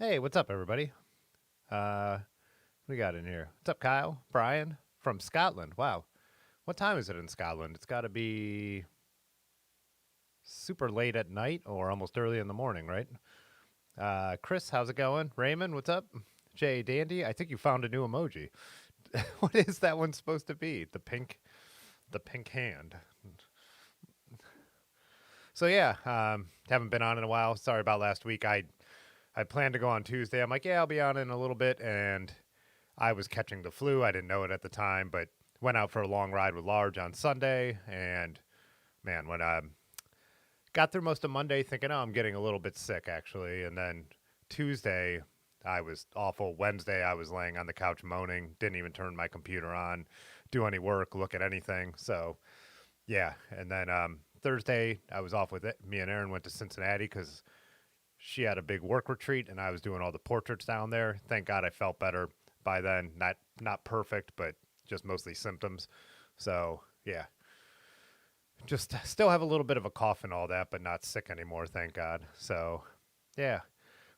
Hey, what's up, everybody? What we got in here? What's up, Kyle? Brian from Scotland. Wow. What time is it in Scotland? It's got to be super late at night or almost early in the morning, right? Chris, how's it going? Raymond, what's up? Jay Dandy, I think you found a new emoji. What is that one supposed to be? The pink hand. So yeah, haven't been on in a while. Sorry about last week. I planned to go on Tuesday. I'm like, yeah, I'll be on in a little bit, and I was catching the flu. I didn't know it at the time, but went out for a long ride with Large on Sunday. And man, when I got through most of Monday thinking, oh, I'm getting a little bit sick actually. And then Tuesday, I was awful. Wednesday, I was laying on the couch moaning, didn't even turn my computer on, do any work, look at anything. So yeah. And then Thursday, I was off with it. Me and Erin went to Cincinnati because she had a big work retreat and I was doing all the portraits down there. Thank God I felt better by then. Not perfect, but just mostly symptoms. So yeah, just still have a little bit of a cough and all that, but not sick anymore. Thank God. So yeah,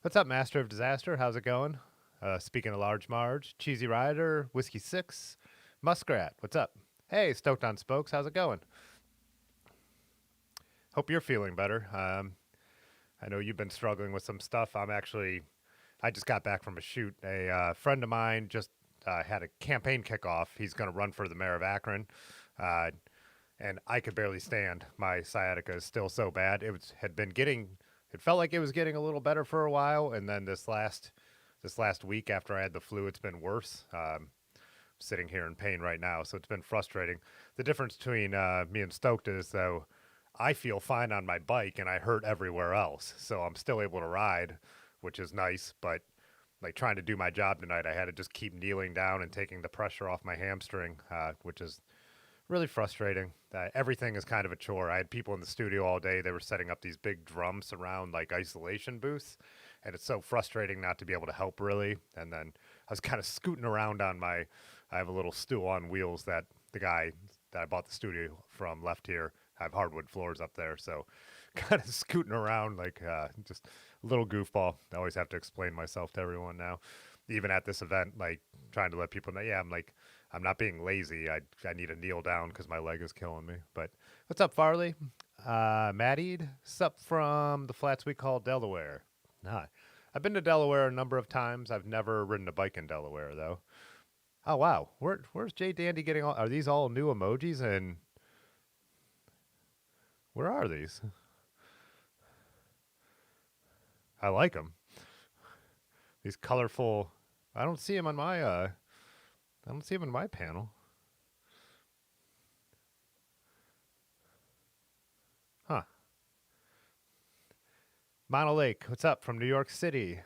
what's up, Master of Disaster? How's it going? Speaking of Large Marge, Cheesy Rider, Whiskey Six, Muskrat. What's up? Hey, Stoked on Spokes. How's it going? Hope you're feeling better. I know you've been struggling with some stuff. I just got back from a shoot. A friend of mine just had a campaign kickoff. He's going to run for the mayor of Akron, uh, and I could barely stand. My sciatica is still so bad. Had been getting. It felt like it was getting a little better for a while, and then this last week after I had the flu, it's been worse. Sitting here in pain right now, so it's been frustrating. The difference between me and Stoked is though I feel fine on my bike and I hurt everywhere else, so I'm still able to ride, which is nice. But like trying to do my job tonight, I had to just keep kneeling down and taking the pressure off my hamstring, which is really frustrating. Everything is kind of a chore. I had people in the studio all day. They were setting up these big drums around like isolation booths, and it's so frustrating not to be able to help really. And then I was kind of scooting around on my. I have a little stool on wheels that the guy that I bought the studio from left here. I have hardwood floors up there, so kind of scooting around like just a little goofball. I always have to explain myself to everyone now, even at this event, like trying to let people know. Yeah, I'm not being lazy. I need to kneel down because my leg is killing me. But what's up, Farley? Maddie, sup from the flats we call Delaware. Nah, I've been to Delaware a number of times. I've never ridden a bike in Delaware though. Oh wow, where's Jay Dandy getting all? Are these all new emojis? And where are these? I like them. These colorful. I don't see them on my. I don't see them in my panel. Huh. Mono Lake, what's up from New York City?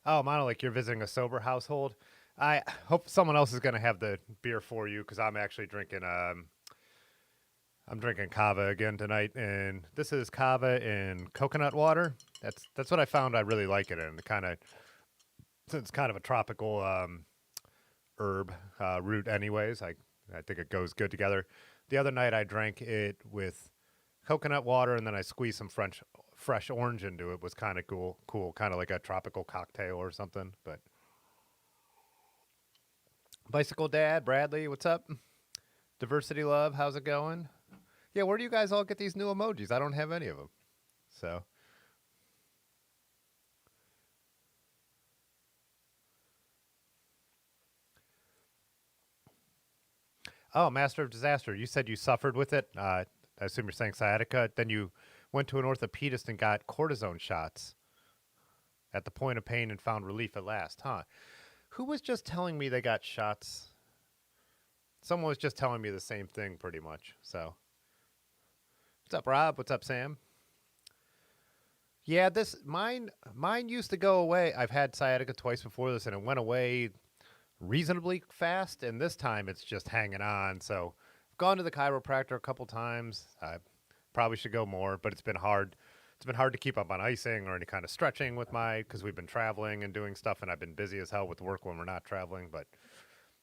Oh, Mono Lake, you're visiting a sober household. I hope someone else is going to have the beer for you because I'm actually drinking. I'm drinking kava again tonight, and this is kava in coconut water. That's what I found. I really like it, and it kind of since it's kind of a tropical herb root, anyways. I think it goes good together. The other night I drank it with coconut water, and then I squeezed some fresh orange into it. Was kind of cool, kind of like a tropical cocktail or something. But Bicycle Dad, Bradley, what's up? Diversity Love, how's it going? Yeah, where do you guys all get these new emojis? I don't have any of them. So, oh, Master of Disaster, you said you suffered with it. I assume you're saying sciatica. Then you went to an orthopedist and got cortisone shots at the point of pain and found relief at last, huh? Who was just telling me they got shots? Someone was just telling me the same thing pretty much. So, what's up, Rob? What's up, Sam? Yeah, this mine used to go away. I've had sciatica twice before this and it went away reasonably fast, and this time it's just hanging on. So I've gone to the chiropractor a couple times. I probably should go more, but it's been hard. It's been hard to keep up on icing or any kind of stretching with my because we've been traveling and doing stuff, and I've been busy as hell with work when we're not traveling. But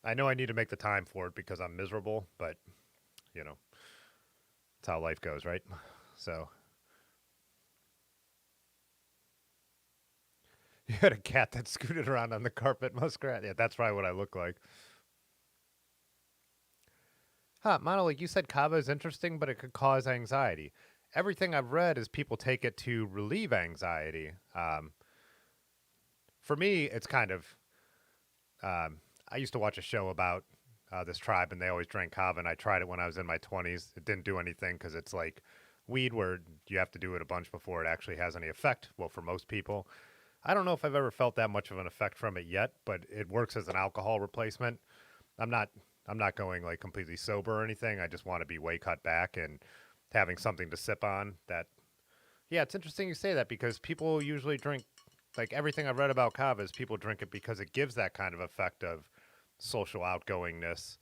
I know I need to make the time for it because I'm miserable. But you know, it's how life goes, right? So You had a cat that scooted around on the carpet, muskrat. Yeah, that's probably what I look like. Huh, Mono, like you said, kava is interesting, but it could cause anxiety. Everything I've read is people take it to relieve anxiety. For me, it's kind of. I used to watch a show about this tribe, and they always drank kava, and I tried it when I was in my 20s. It didn't do anything because it's like weed where you have to do it a bunch before it actually has any effect. Well, for most people. I don't know if I've ever felt that much of an effect from it yet, but it works as an alcohol replacement. I'm not I'm not going like completely sober or anything. I just want to be way cut back and having something to sip on that. Yeah, it's interesting you say that because people usually drink like everything I've read about kava is people drink it because it gives that kind of effect of social outgoingness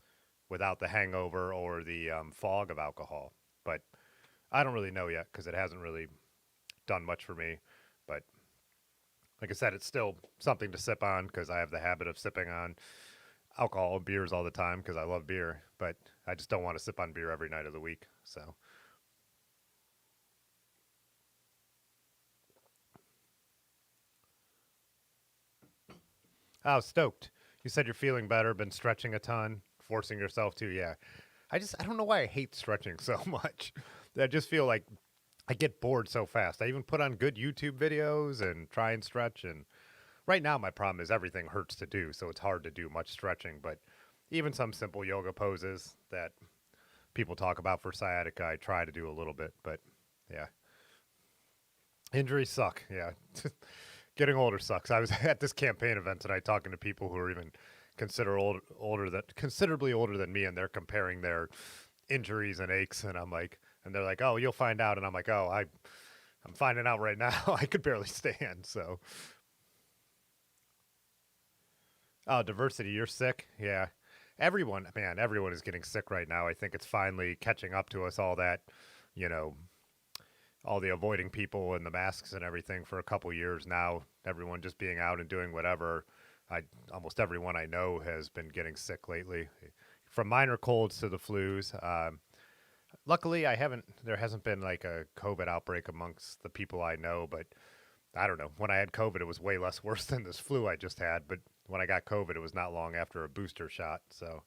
without the hangover or the fog of alcohol. But I don't really know yet because it hasn't really done much for me. But like I said, it's still something to sip on because I have the habit of sipping on alcohol and beers all the time because I love beer. But I just don't want to sip on beer every night of the week. So, oh, stoked. You said you're feeling better, been stretching a ton, forcing yourself to. Yeah. I don't know why I hate stretching so much. I just feel like I get bored so fast. I even put on good YouTube videos and try and stretch. And right now, my problem is everything hurts to do, so it's hard to do much stretching. But even some simple yoga poses that people talk about for sciatica, I try to do a little bit. But yeah, injuries suck. Yeah, getting older sucks. I was at this campaign event tonight talking to people who are even considerably older than me, and they're comparing their injuries and aches, and I'm like, and they're like, oh, you'll find out, and I'm like, oh, I'm finding out right now. I could barely stand. So, oh, diversity, you're sick. Yeah, everyone, man, everyone is getting sick right now. I think it's finally catching up to us. All that, you know, all the avoiding people and the masks and everything for a couple years now. Everyone just being out and doing whatever. I almost everyone I know has been getting sick lately, from minor colds to the flus. Luckily, I haven't. There hasn't been like a COVID outbreak amongst the people I know, but I don't know. When I had COVID, it was way less worse than this flu I just had. But when I got COVID, it was not long after a booster shot. So,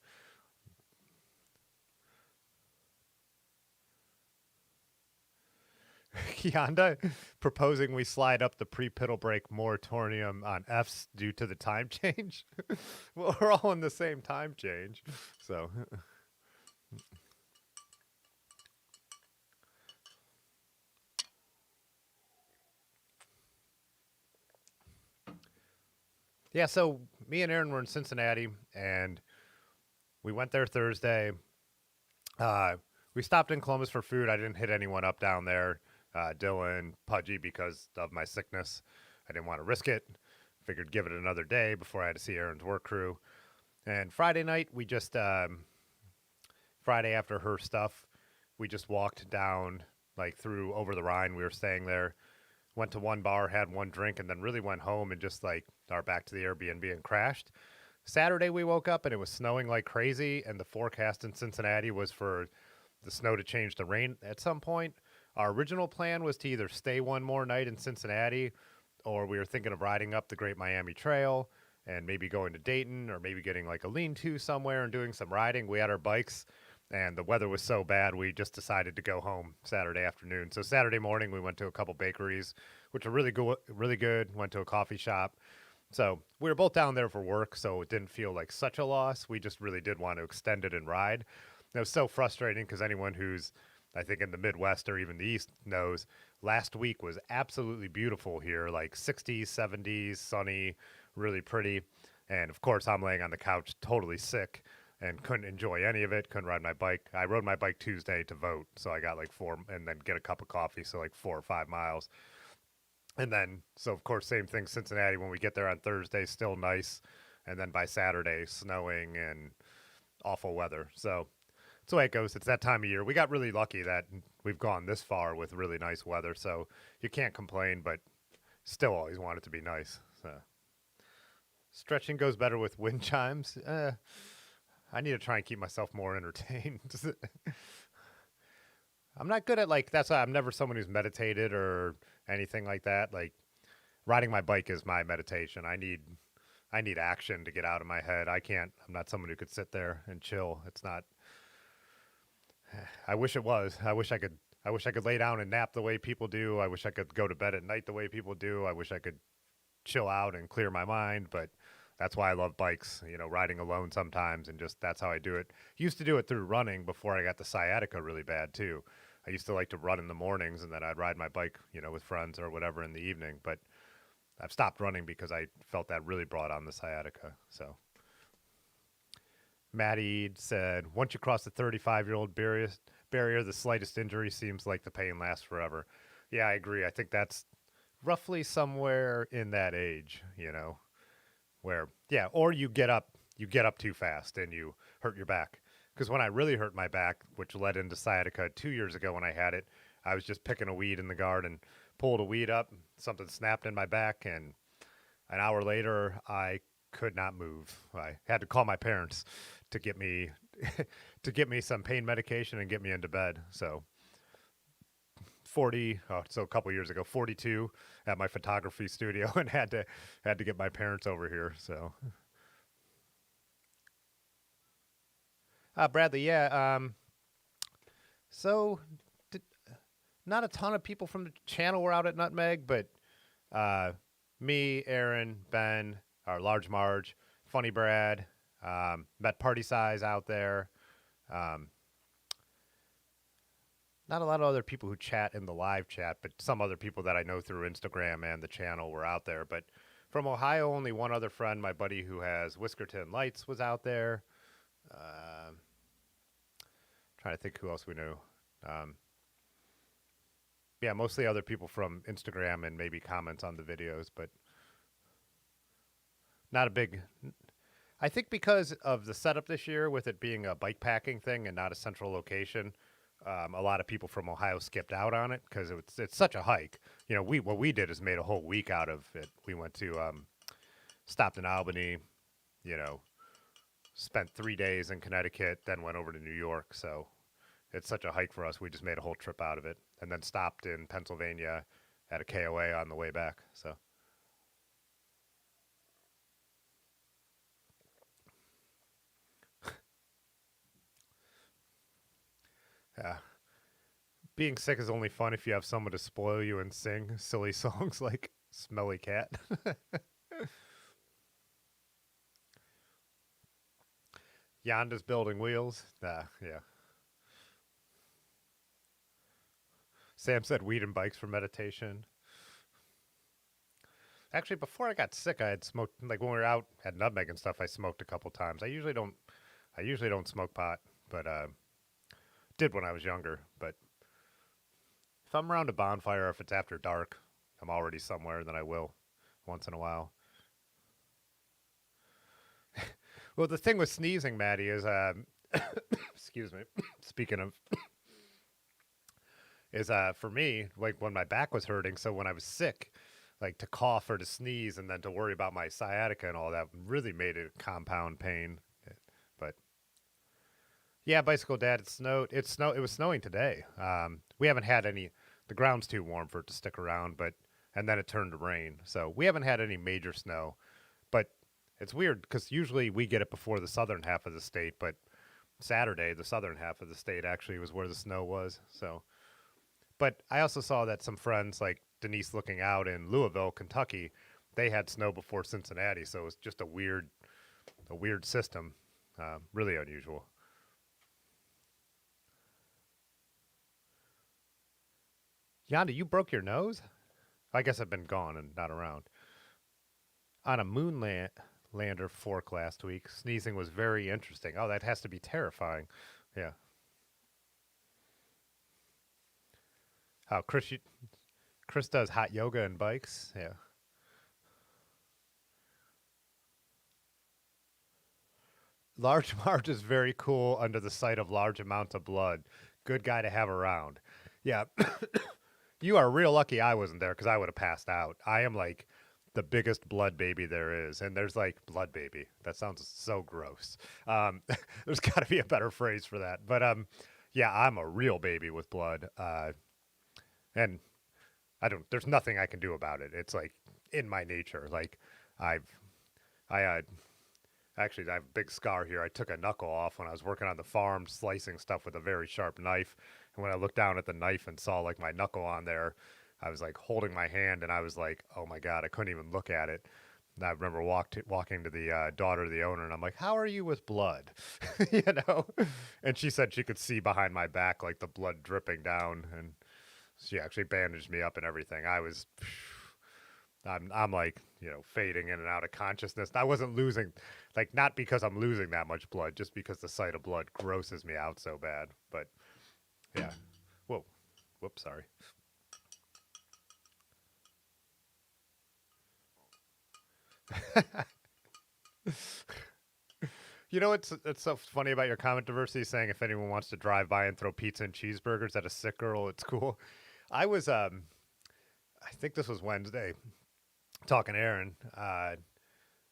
Kianda proposing we slide up the pre-piddle break moratorium on Fs due to the time change. Well, we're all in the same time change. So, yeah. So me and Aaron were in Cincinnati, and we went there Thursday. Uh, we stopped in Columbus for food. I didn't hit anyone up down there, Dylan, Pudgy, because of my sickness. I didn't want to risk it. Figured give it another day before I had to see Aaron's work crew. And Friday night, we just Friday after her stuff, we just walked down like through over the Rhine. We were staying there. Went to one bar, had one drink, and then really went home and just like are back to the Airbnb and crashed. Saturday we woke up and it was snowing like crazy, and the forecast in Cincinnati was for the snow to change to rain at some point. Our original plan was to either stay one more night in Cincinnati, or we were thinking of riding up the Great Miami Trail and maybe going to Dayton, or maybe getting like a lean-to somewhere and doing some riding. We had our bikes, and the weather was so bad we just decided to go home Saturday afternoon. So Saturday morning we went to a couple bakeries, which are really good. Really good. Went to a coffee shop. So we were both down there for work, so it didn't feel like such a loss. We just really did want to extend it and ride. It was so frustrating because anyone who's, I think, in the Midwest or even the East knows last week was absolutely beautiful here, like 60s, 70s, sunny, really pretty. And of course, I'm laying on the couch totally sick and couldn't enjoy any of it. Couldn't ride my bike. I rode my bike Tuesday to vote, so I got like and then get a cup of coffee, so like 4 or 5 miles. And then, so of course, same thing, Cincinnati. When we get there on Thursday, still nice. And then by Saturday, snowing and awful weather. So that's the way it goes. It's that time of year. We got really lucky that we've gone this far with really nice weather. So you can't complain, but still always want it to be nice. So stretching goes better with wind chimes. I need to try and keep myself more entertained. I'm not good at like, that's why I'm never someone who's meditated or anything like that. Like, riding my bike is my meditation. I need action to get out of my head. I can't. I'm not someone who could sit there and chill. It's not. I wish it was. I wish I could. I wish I could lay down and nap the way people do. I wish I could go to bed at night the way people do. I wish I could chill out and clear my mind. But that's why I love bikes. You know, riding alone sometimes, and just that's how I do it. Used to do it through running before I got the sciatica really bad too. I used to like to run in the mornings, and then I'd ride my bike, you know, with friends or whatever in the evening. But I've stopped running because I felt that really brought on the sciatica. So Maddie said, once you cross the 35-year-old barrier, the slightest injury seems like the pain lasts forever. Yeah, I agree. I think that's roughly somewhere in that age, you know, where, yeah, or you get up too fast and you hurt your back. Because when I really hurt my back, which led into sciatica 2 years ago when I had it, I was just picking a weed in the garden, pulled a weed up, something snapped in my back, and an hour later, I could not move. I had to call my parents to get me to get me some pain medication and get me into bed. So 40, oh, so a couple years ago, 42 at my photography studio, and had to get my parents over here. So, Bradley, yeah. So did, not a ton of people from the channel were out at Nutmeg, but uh, me, Aaron, Ben, our Large Marge, Funny Brad, met Party Size out there. Um, Not a lot of other people who chat in the live chat, but some other people that I know through Instagram and the channel were out there. But from Ohio, only one other friend, my buddy who has Whiskerton Lights, was out there. Trying to think who else we knew. Um, yeah, mostly other people from Instagram and maybe comments on the videos, but not a big. I think because of the setup this year, with it being a bike packing thing and not a central location, a lot of people from Ohio skipped out on it because it's such a hike. You know, what we did is made a whole week out of it. We went to stopped in Albany, you know, spent 3 days in Connecticut, then went over to New York. So it's such a hike for us. We just made a whole trip out of it, and then stopped in Pennsylvania at a KOA on the way back. So yeah. Being sick is only fun if you have someone to spoil you and sing silly songs like Smelly Cat. Yonda's building wheels. Yeah. Sam said weed and bikes for meditation. Actually, before I got sick, I had smoked, like when we were out at Nutmeg and stuff, I smoked a couple times. I usually don't smoke pot, but did when I was younger. But if I'm around a bonfire, or if it's after dark, I'm already somewhere, then I will once in a while. Well, the thing with sneezing, Maddie, is excuse me. Speaking of, is for me, like when my back was hurting, so when I was sick, like to cough or to sneeze and then to worry about my sciatica and all that really made it compound pain. But yeah, bicycle dad, it snowed. It was snowing today. We haven't had any. The ground's too warm for it to stick around, but and then it turned to rain. So we haven't had any major snow. But it's weird because usually we get it before the southern half of the state, but Saturday, the southern half of the state actually was where the snow was. So, but I also saw that some friends like Denise looking out in Louisville, Kentucky, they had snow before Cincinnati. So it was just a weird system, really unusual. Yonda, you broke your nose? I guess I've been gone and not around. On a lander fork last week, sneezing was very interesting. Oh, that has to be terrifying. Yeah. How Chris does hot yoga and bikes. Yeah. Large Marge is very cool under the sight of large amounts of blood. Good guy to have around. Yeah. You are real lucky I wasn't there because I would have passed out. I am like the biggest blood baby there is. And there's like blood baby. That sounds so gross. There's got to be a better phrase for that. But yeah, I'm a real baby with blood. And there's nothing I can do about it. It's like in my nature. Like I've I actually I have a big scar here. I took a knuckle off when I was working on the farm, slicing stuff with a very sharp knife. And when I looked down at the knife and saw like my knuckle on there, I was like holding my hand, and I was like, oh my god, I couldn't even look at it. And I remember walking to the daughter of the owner, and I'm like, "How are you with blood?" you know. And she said she could see behind my back like the blood dripping down, and she actually bandaged me up and everything. I'm like, fading in and out of consciousness. I wasn't losing, like, not because I'm losing that much blood, just because the sight of blood grosses me out so bad. But yeah, whoa, whoops, sorry. You know it's so funny about your comment diversity saying if anyone wants to drive by and throw pizza and cheeseburgers at a sick girl, it's cool. I was I think this was Wednesday, talking to Aaron,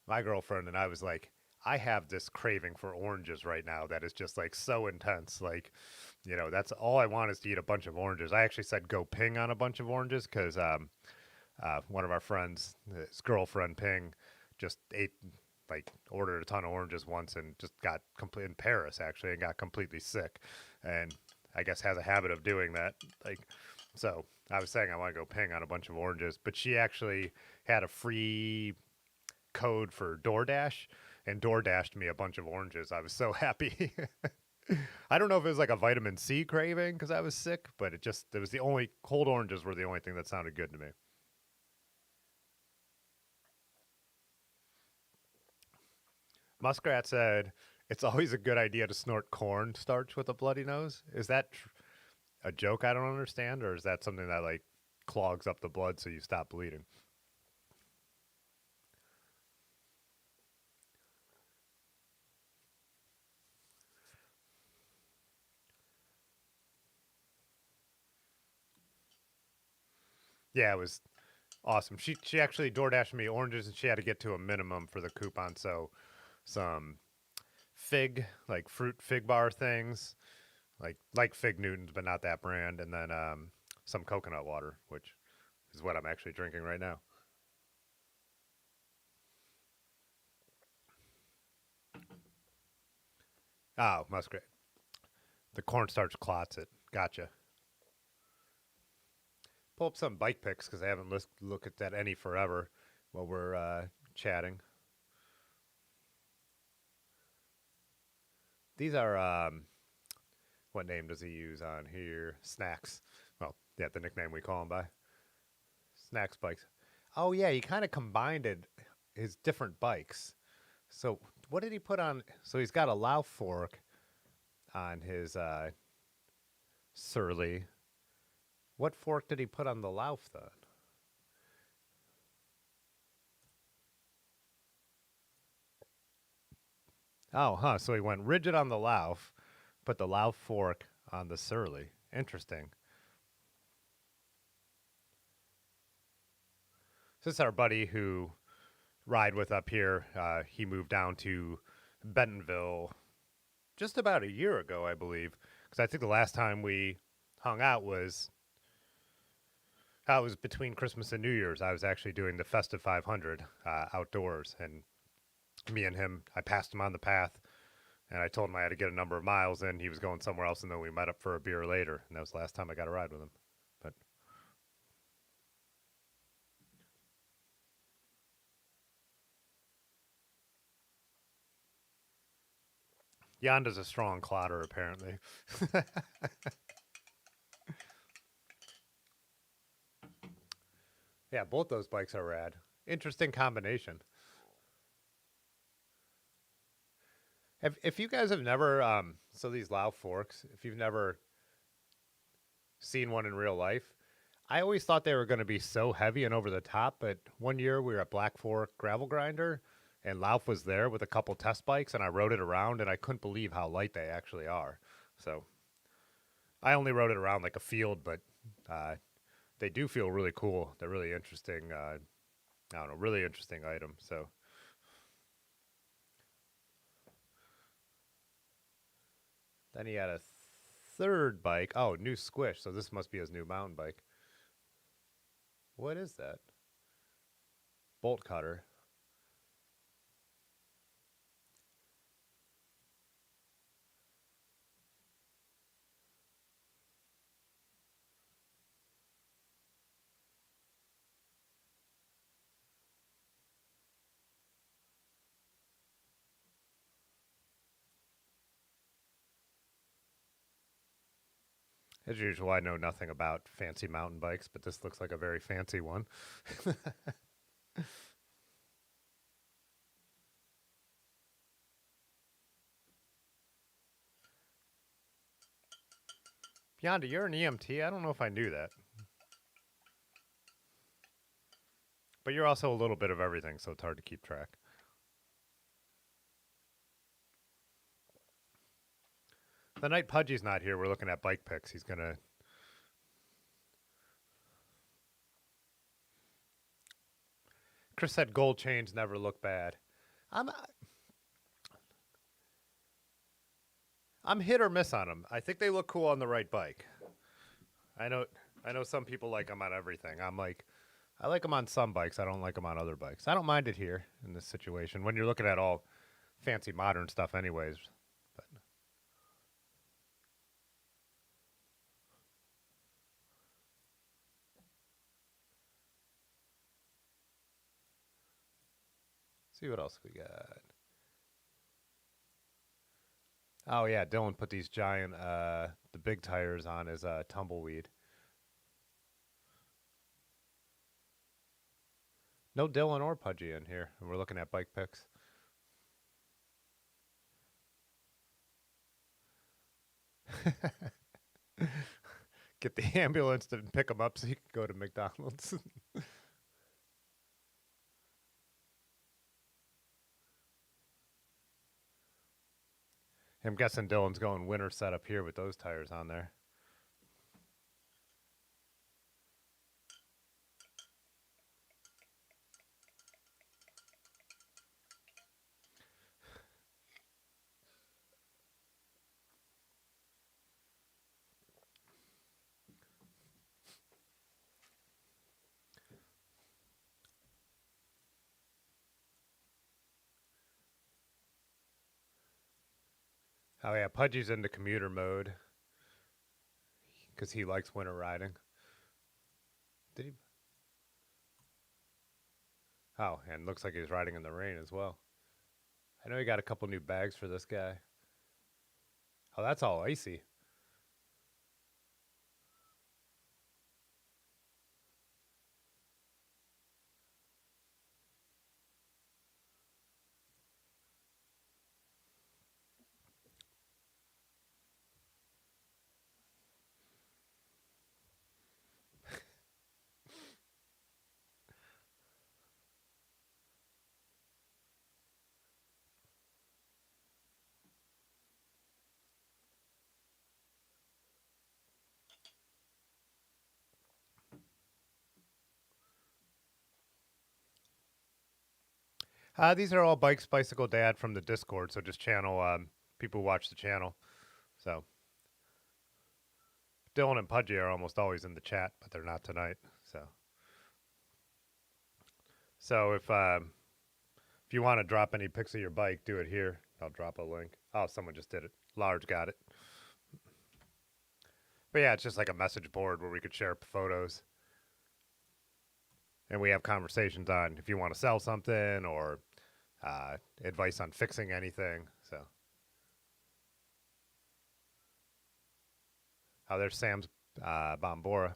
my girlfriend, and I was like, I have this craving for oranges right now that is just like so intense. Like, that's all I want is to eat a bunch of oranges. I actually said go ping on a bunch of oranges because one of our friends, his girlfriend Ping, just ate like ordered a ton of oranges once and just got complete in Paris actually and got completely sick, and I guess has a habit of doing that. Like, so I was saying I want to go ping on a bunch of oranges, but she actually had a free code for DoorDash and DoorDashed me a bunch of oranges. I was so happy. I don't know if it was like a vitamin C craving because I was sick, but it was the only cold oranges were the only thing that sounded good to me. Muskrat said it's always a good idea to snort cornstarch with a bloody nose. Is that a joke I don't understand, or is that something that like clogs up the blood so you stop bleeding? Yeah, it was awesome. She actually door dashed me oranges, and she had to get to a minimum for the coupon. So some fig, like fruit fig bar things, like Fig Newtons, but not that brand, and then some coconut water, which is what I'm actually drinking right now. Oh, muskrat. The cornstarch clots it. Gotcha. Pull up some bike pics because I haven't looked at any forever while we're chatting. These are what name does he use on here? Snacks. Well, yeah, the nickname we call him by. Snacks bikes. Oh yeah, he kind of combined his different bikes. So what did he put on? So he's got a Lao fork on his Surly. What fork did he put on the Lauf then? Oh, huh. So he went rigid on the Lauf, put the Lauf fork on the Surly. Interesting. So this is our buddy who ride with up here. He moved down to Bentonville just about a year ago, I believe. Because I think the last time we hung out was between Christmas and New Year's. I was actually doing the Festive 500 outdoors, and me and him, I passed him on the path, and I told him I had to get a number of miles in. He was going somewhere else, and then we met up for a beer later, and that was the last time I got a ride with him. But Yonda's a strong clotter, apparently. Yeah, both those bikes are rad. Interesting combination. If you guys have never, so these Lao forks, if you've never seen one in real life, I always thought they were going to be so heavy and over the top. But one year we were at Black Fork Gravel Grinder, and Lauf was there with a couple test bikes, and I rode it around, and I couldn't believe how light they actually are. So I only rode it around like a field, but uh, they do feel really cool. They're really interesting. I don't know, really interesting item. So then he had a third bike. Oh, new squish. So this must be his new mountain bike. What is that? bolt cutter. As usual, I know nothing about fancy mountain bikes, but this looks like a very fancy one. Yonda, you're an EMT? I don't know if I knew that. But you're also a little bit of everything, so it's hard to keep track. The night Pudgy's not here, we're looking at bike pics. He's going to... Chris said gold chains never look bad. I'm hit or miss on them. I think they look cool on the right bike. I know some people like them on everything. I'm like, I like them on some bikes. I don't like them on other bikes. I don't mind it here in this situation when you're looking at all fancy modern stuff anyways. But see what else we got. Oh yeah, Dylan put these giant the big tires on his tumbleweed. No Dylan or Pudgy in here, and we're looking at bike pics. Get the ambulance to pick him up so you can go to McDonald's. I'm guessing Dylan's going winter setup here with those tires on there. Oh yeah, Pudgy's into commuter mode because he likes winter riding. Did he? Oh, and looks like he's riding in the rain as well. I know he got a couple new bags for this guy. Oh, that's all icy. These are all Bikes Bicycle Dad from the Discord, so just channel people who watch the channel. So Dylan and Pudgy are almost always in the chat, but they're not tonight. So if you want to drop any pics of your bike, do it here. I'll drop a link. Oh, someone just did it. Large got it. But yeah, it's just like a message board where we could share photos. And we have conversations on if you want to sell something or advice on fixing anything. So, oh, there's Sam's Bombora.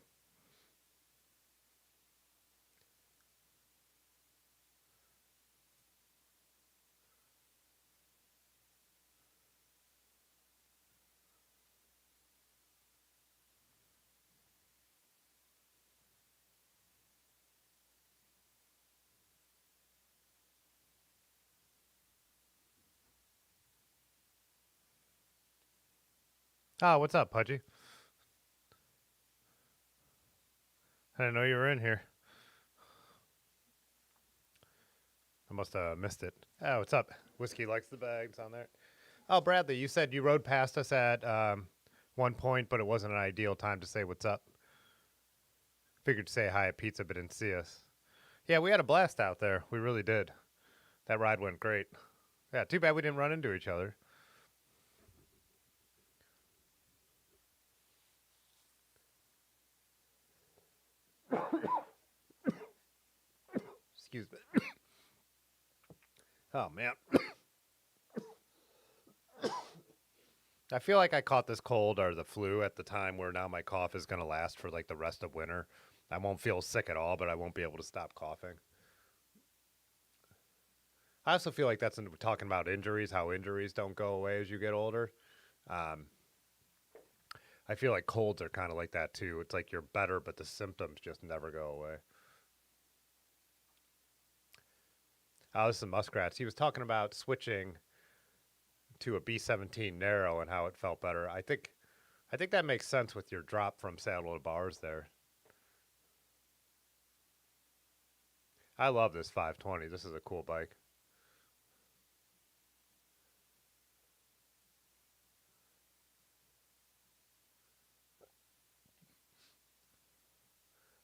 Oh, what's up, Pudgy? I didn't know you were in here. I must have missed it. Oh, what's up? Whiskey likes the bags on there. Oh, Bradley, you said you rode past us at one point, but it wasn't an ideal time to say what's up. Figured to say hi at pizza, but didn't see us. Yeah, we had a blast out there. We really did. That ride went great. Yeah, too bad we didn't run into each other. Excuse me. Oh man. I feel like I caught this cold or the flu at the time where now my cough is going to last for like the rest of winter. I won't feel sick at all, but I won't be able to stop coughing. I also feel like that's in talking about injuries, how injuries don't go away as you get older. Um, I feel like colds are kind of like that too. It's like you're better, but the symptoms just never go away. This is Muskrats. He was talking about switching to a B-17 narrow and how it felt better. I think that makes sense with your drop from saddle to bars there. I love this 520. This is a cool bike.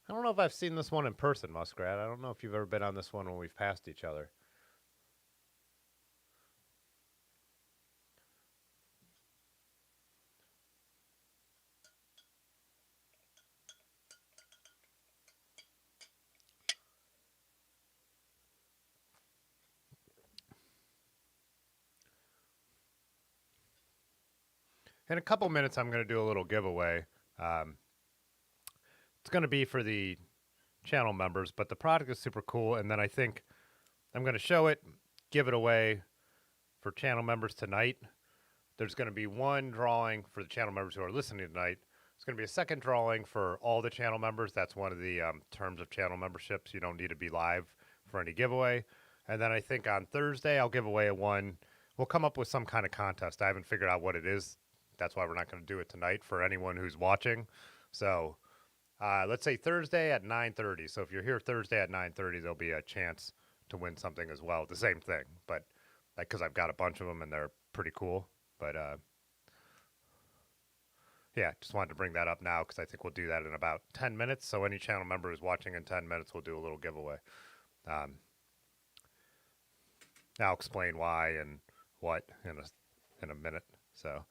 I don't know if I've seen this one in person, Muskrat. I don't know if you've ever been on this one when we've passed each other. In a couple minutes, I'm going to do a little giveaway. Um, it's going to be for the channel members, but the product is super cool. And then I think I'm going to show it, give it away for channel members tonight. There's going to be one drawing for the channel members who are listening tonight. There's going to be a second drawing for all the channel members. That's one of the terms of channel memberships. You don't need to be live for any giveaway. And then I think on Thursday, I'll give away a one. We'll come up with some kind of contest. I haven't figured out what it is. That's why we're not going to do it tonight for anyone who's watching. So let's say Thursday at 9:30. So if you're here Thursday at 9:30, there'll be a chance to win something as well. The same thing, but because I've got a bunch of them and they're pretty cool. But yeah, just wanted to bring that up now because I think we'll do that in about 10 minutes. So any channel member who's watching in 10 minutes, we'll do a little giveaway. Um, I'll explain why and what in a minute. So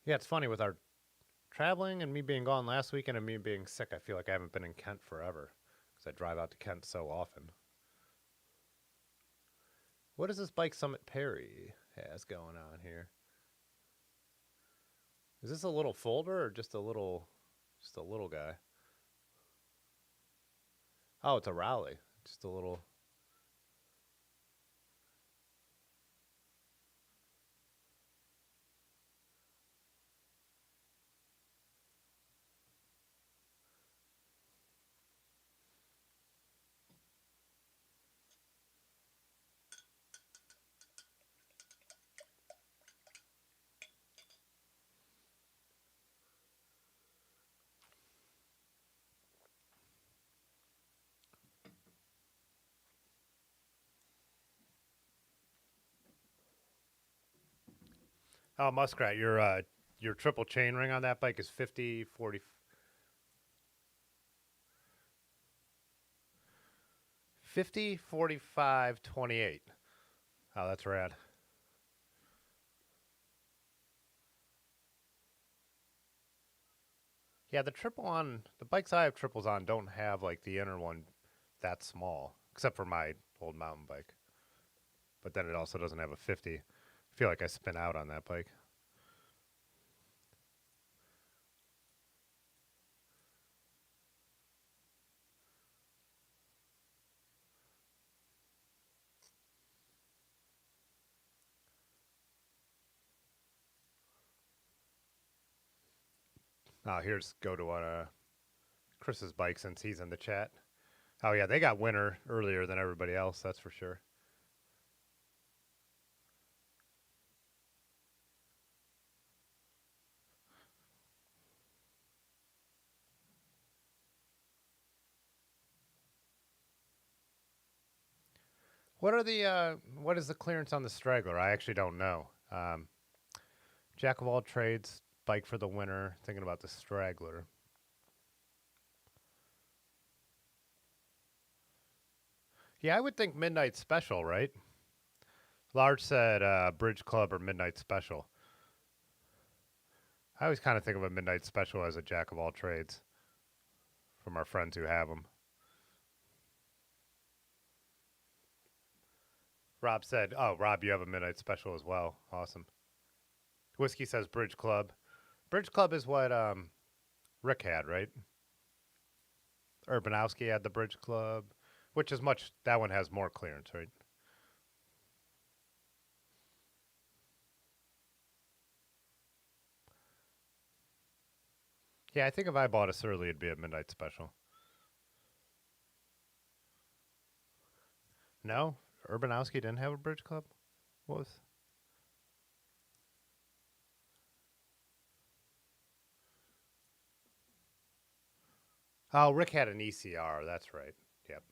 yeah, it's funny with our traveling and me being gone last weekend and me being sick. I feel like I haven't been in Kent forever because I drive out to Kent so often. What is this Bike Summit Perry has going on here? Is this a little folder or just a little guy? Oh, it's a Raleigh. Just a little. Oh, Muskrat, your triple chain ring on that bike is 50, 40, 50, 45, 28. Oh, that's rad. Yeah, the bikes I have triples on don't have like the inner one that small, except for my old mountain bike. But then it also doesn't have a 50. I feel like I spin out on that bike. Here's go to Chris's bike since he's in the chat. Oh yeah, they got winter earlier than everybody else. That's for sure. What is the clearance on the straggler? I actually don't know. Jack of all trades, bike for the winter. Thinking about the straggler. Yeah, I would think midnight special, right? Large said Bridge Club or Midnight Special. I always kind of think of a Midnight Special as a jack of all trades from our friends who have them. Rob said, oh, Rob, you have a Midnight Special as well. Awesome. Whiskey says Bridge Club. Bridge Club is what Rick had, right? Urbanowski had the Bridge Club, which is much, that one has more clearance, right? Yeah, I think if I bought a Surly, it'd be a Midnight Special. No? Urbanowski didn't have a Bridge Club? What was? Oh, Rick had an ECR. That's right. Yep.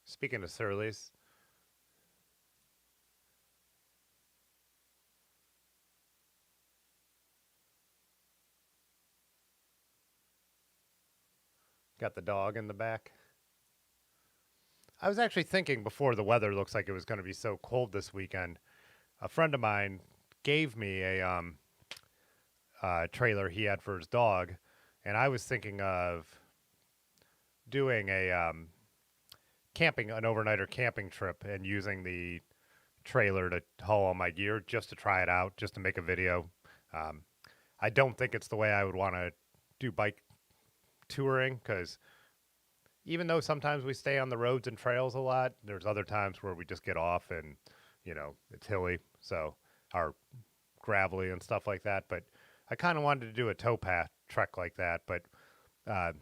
Speaking of Surly's, got the dog in the back. I was actually thinking before the weather looks like it was going to be so cold this weekend. A friend of mine gave me a trailer he had for his dog, and I was thinking of doing a camping, an overnighter camping trip, and using the trailer to haul all my gear just to try it out, just to make a video. Um, I don't think it's the way I would want to do bike touring because even though sometimes we stay on the roads and trails a lot, there's other times where we just get off and, you know, it's hilly, so our gravelly and stuff like that. But I kind of wanted to do a towpath trek like that. But uh,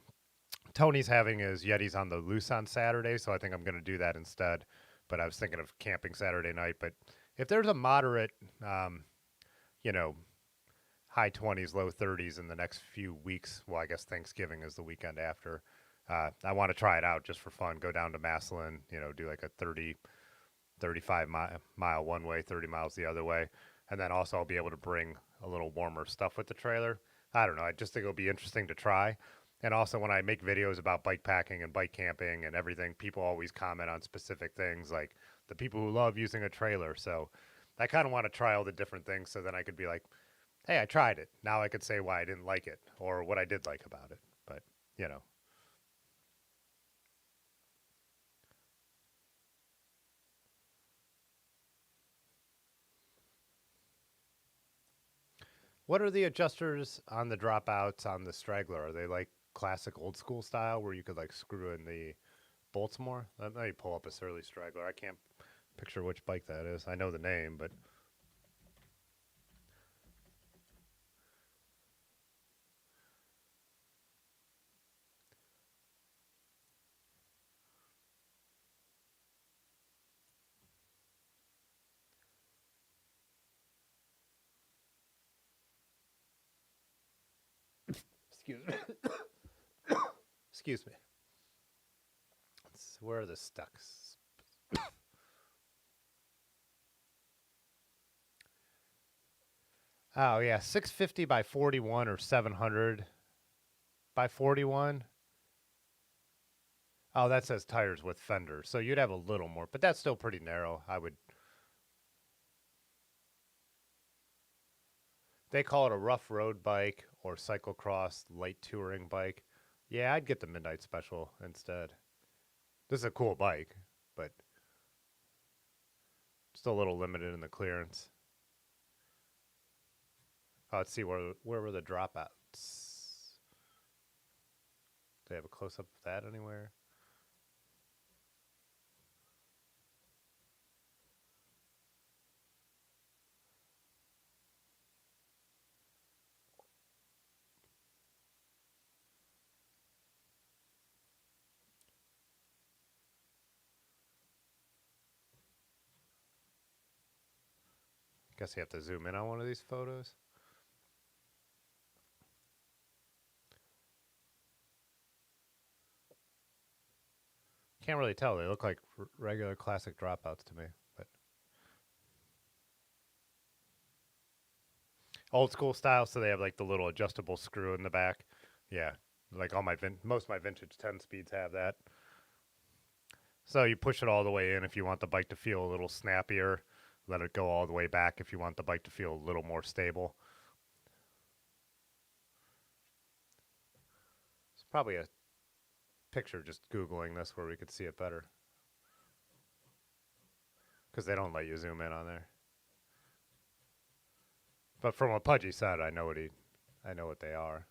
Tony's having his Yetis on the loose on Saturday, so I think I'm going to do that instead. But I was thinking of camping Saturday night. But if there's a moderate, you know, high 20s, low 30s in the next few weeks, well, I guess Thanksgiving is the weekend after. I want to try it out just for fun. Go down to Massillon, you know, do like a 35 mile one way, 30 miles the other way. And then also I'll be able to bring a little warmer stuff with the trailer. I don't know. I just think it'll be interesting to try. And also when I make videos about bike packing and bike camping and everything, people always comment on specific things like the people who love using a trailer. So I kind of want to try all the different things so then I could be like, hey, I tried it. Now I could say why I didn't like it or what I did like about it. But, you know. What are the adjusters on the dropouts on the straggler? Are they like classic old school style where you could like screw in the bolts more? Let me pull up a Surly straggler. I can't picture which bike that is. I know the name, but excuse me. Excuse me. Where are the stucks? Oh yeah, 650 by 41 or 700 by 41. Oh, that says tires with fenders. So you'd have a little more, but that's still pretty narrow. I would. They call it a rough road bike or cyclocross light touring bike. Yeah, I'd get the Midnight Special instead. This is a cool bike, but still a little limited in the clearance. Oh, let's see where were the dropouts. Do they have a close up of that anywhere? Guess you have to zoom in on one of these photos. Can't really tell. They look like regular classic dropouts to me. But old school style, so they have like the little adjustable screw in the back. Yeah, like all my most of my vintage 10 speeds have that. So you push it all the way in if you want the bike to feel a little snappier. Let it go all the way back if you want the bike to feel a little more stable. It's probably a picture just Googling this where we could see it better. Because they don't let you zoom in on there. But from what Pudgy said, I know what they are.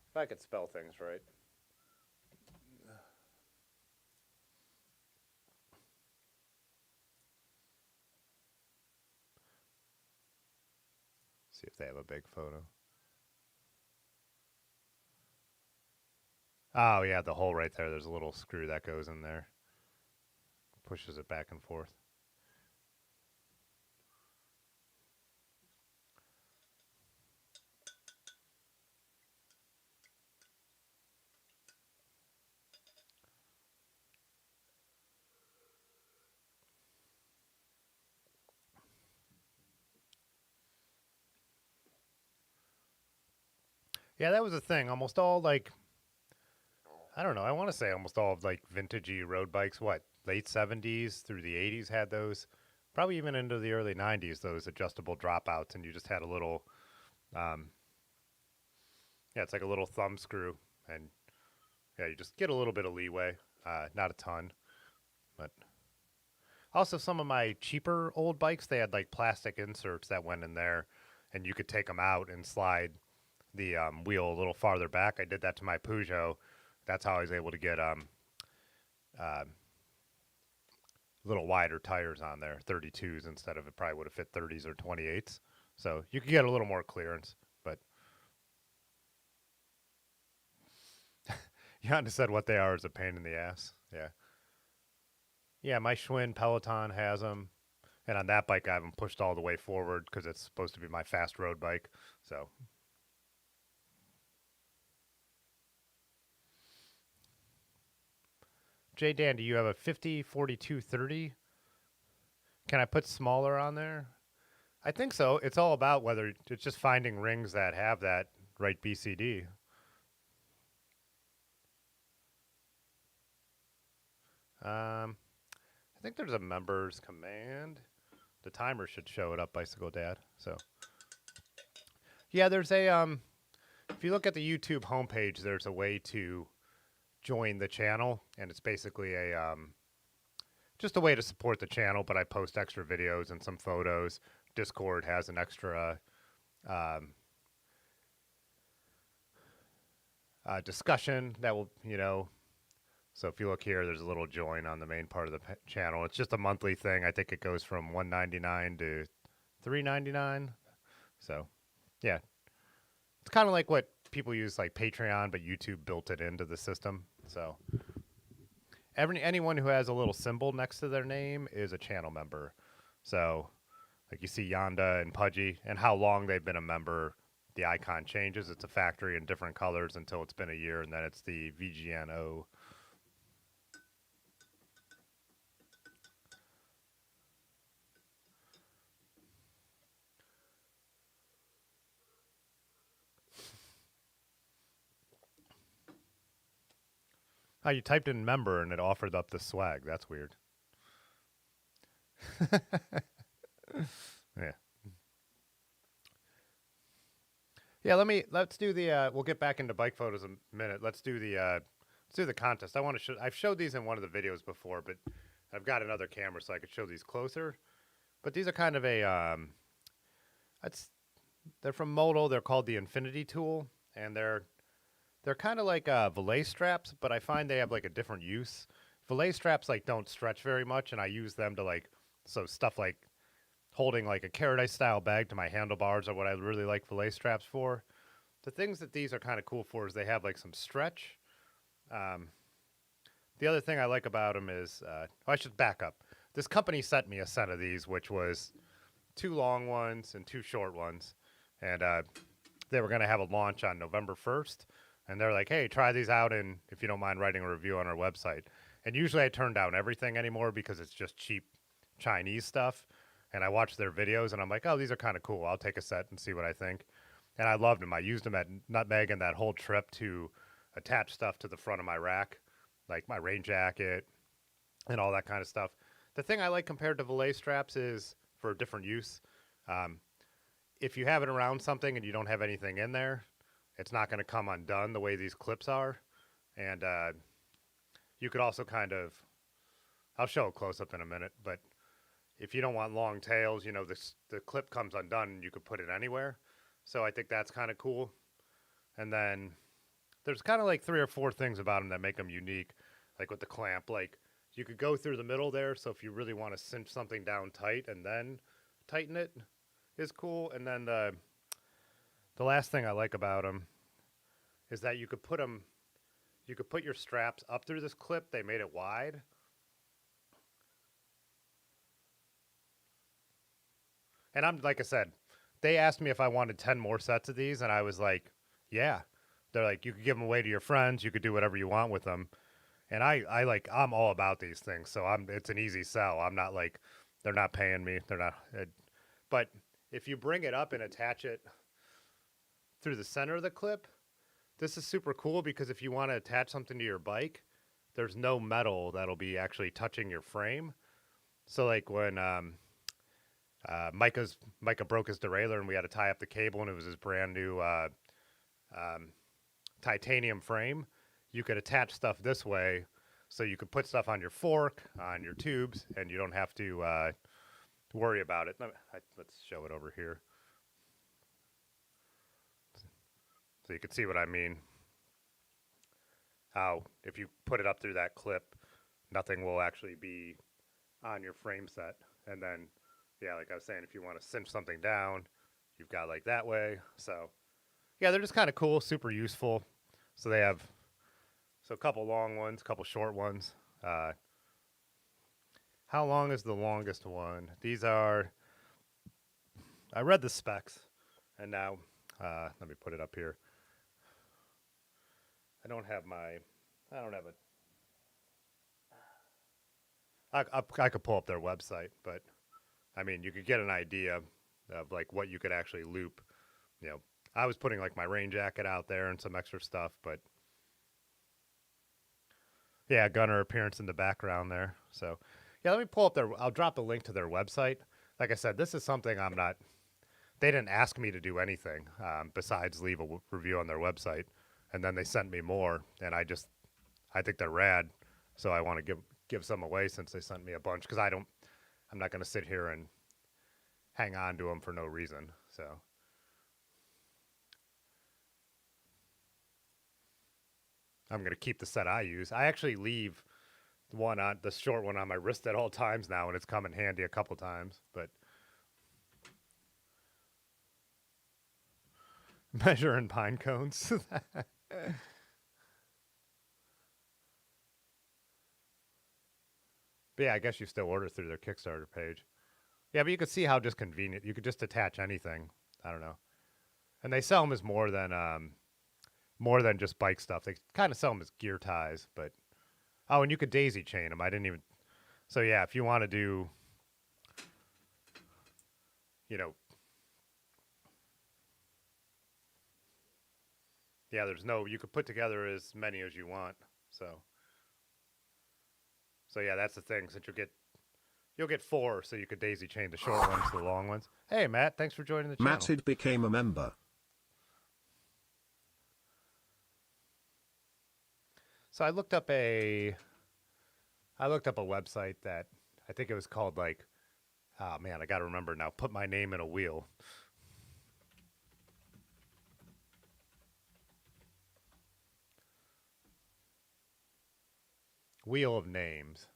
If I could spell things right. See if they have a big photo. Oh, yeah, the hole right there. There's a little screw that goes in there. Pushes it back and forth. Yeah, that was the thing. Almost all, like, I don't know. I want to say almost all of, like, vintagey road bikes, what, late 70s through the 80s had those. Probably even into the early 90s, those adjustable dropouts, and you just had a little, yeah, it's like a little thumb screw, and yeah, you just get a little bit of leeway, not a ton, but also some of my cheaper old bikes, they had like plastic inserts that went in there, and you could take them out and slide the wheel a little farther back. I did that to my Peugeot. That's how I was able to get uh, little wider tires on there, 32s instead of it probably would have fit 30s or 28s. So you could get a little more clearance, but Yonda said what they are is a pain in the ass. Yeah. Yeah, my Schwinn Peloton has them. And on that bike, I have them pushed all the way forward because it's supposed to be my fast road bike. So, J Dan, do you have a 50, 42, 30? Can I put smaller on there? I think so. It's all about whether it's just finding rings that have that right BCD. I think there's a members command. The timer should show it up, Bicycle Dad. So, yeah, there's a if you look at the YouTube homepage, there's a way to join the channel, and it's basically a just a way to support the channel. But I post extra videos and some photos. Discord has an extra discussion that will, So if you look here, there's a little join on the main part of the channel. It's just a monthly thing. I think it goes from $1.99 to $3.99. So, yeah, it's kind of like what people use like Patreon, but YouTube built it into the system. So anyone who has a little symbol next to their name is a channel member. So like you see Yonda and Pudgy and how long they've been a member, the icon changes. It's a factory in different colors until it's been a year, and then it's the VGNO. Oh, you typed in member and it offered up the swag. That's weird. Yeah. Yeah, let's do the we'll get back into bike photos in a minute. Let's do the contest. I want to show I've showed these in one of the videos before, but I've got another camera so I could show these closer. But these are kind of a they're from MODL. They're called the Infinity Tool, and they're kind of like valet straps, but I find they have like a different use. Valet straps like don't stretch very much, and I use them to like so stuff like holding like a Paradise style bag to my handlebars are what I really like valet straps for. The things that these are kind of cool for is they have like some stretch. The other thing I like about them is I should back up. this company sent me a set of these, which was 2 long ones and 2 short ones, and they were going to have a launch on November 1st, and they're like, hey, try these out, and if you don't mind writing a review on our website. And usually I turn down everything anymore because it's just cheap Chinese stuff, and I watch their videos, and I'm like, oh, these are kind of cool. I'll take a set and see what I think. And I loved them. I used them at Nutmeg and that whole trip to attach stuff to the front of my rack, like my rain jacket and all that kind of stuff. The thing I like compared to valet straps is for different use. If you have it around something and you don't have anything in there, it's not going to come undone the way these clips are. And you could also kind of, I'll show a close up in a minute, but if you don't want long tails, you know, the clip comes undone and you could put it anywhere. So I think that's kind of cool. And then there's kind of like 3 or 4 things about them that make them unique. Like with the clamp, like you could go through the middle there. So if you really want to cinch something down tight and then tighten it is cool. And then the last thing I like about them is that you could put your straps up through this clip. They made it wide. And I'm, like I said, they asked me if I wanted 10 more sets of these, and I was like, yeah. They're like, you could give them away to your friends. You could do whatever you want with them. And I'm all about these things. So it's an easy sell. I'm not like, they're not paying me. They're not. But if you bring it up and attach it through the center of the clip, this is super cool because if you want to attach something to your bike, there's no metal that'll be actually touching your frame. So like when Micah broke his derailleur and we had to tie up the cable and it was his brand new titanium frame, you could attach stuff this way so you could put stuff on your fork, on your tubes, and you don't have to worry about it. Let's show it over here so you can see what I mean. How if you put it up through that clip, nothing will actually be on your frame set. And then, yeah, like I was saying, if you want to cinch something down, you've got like that way. So, yeah, they're just kind of cool, super useful. So they have a couple long ones, a couple short ones. How long is the longest one? These are, I read the specs, and now, let me put it up here. I don't have it. I could pull up their website, but I mean, you could get an idea of like what you could actually loop. You know, I was putting like my rain jacket out there and some extra stuff, but yeah, gunner appearance in the background there. So yeah, let me pull up I'll drop the link to their website. Like I said, this is something they didn't ask me to do anything besides leave a review on their website. And then they sent me more, and I think they're rad. So I want to give some away since they sent me a bunch because I'm not going to sit here and hang on to them for no reason. So I'm going to keep the set I use. I actually leave the short one on my wrist at all times now, and it's come in handy a couple times. But measure in pine cones. But yeah, I guess you still order through their Kickstarter page. Yeah, but you could see how just convenient. You could just attach anything. I don't know. And they sell them as more than just bike stuff. They kind of sell them as gear ties, but oh, and you could daisy chain them. I didn't even. So yeah, if you want to do, you know, yeah, you could put together as many as you want. So yeah, that's the thing. Since you'll get 4, so you could daisy chain the short ones to the long ones. Hey, Matt, thanks for joining the channel. Matt had became a member. So I looked up a website that I think it was called like, oh man, I got to remember now. Put my name in a wheel. Wheel of names.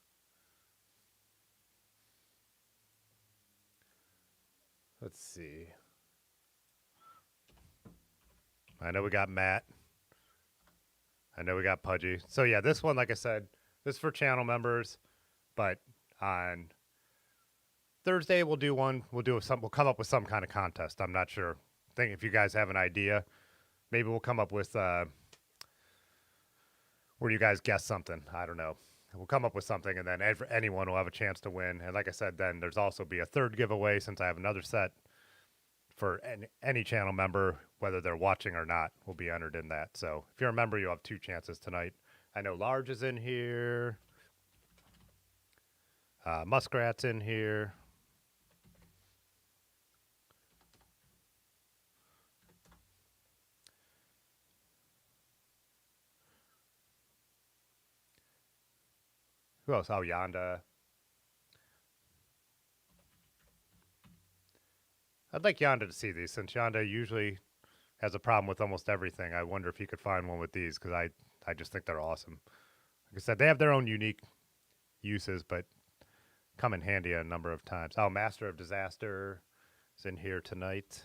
Let's see. I know we got Matt. I know we got Pudgy. So yeah, this one, like I said, this is for channel members, but Thursday we'll do one. We'll come up with some kind of contest. I'm not sure. Think if you guys have an idea, maybe we'll come up with where you guys guess something. I don't know. We'll come up with something, and then anyone will have a chance to win. And like I said, then there's also be a third giveaway since I have another set for any channel member, whether they're watching or not, will be entered in that. So if you're a member, you'll have 2 chances tonight. I know Large is in here. Muskrat's in here. Who else? Oh, Yonda. I'd like Yonda to see these, since Yonda usually has a problem with almost everything. I wonder if he could find one with these, because I just think they're awesome. Like I said, they have their own unique uses, but come in handy a number of times. Oh, Master of Disaster is in here tonight.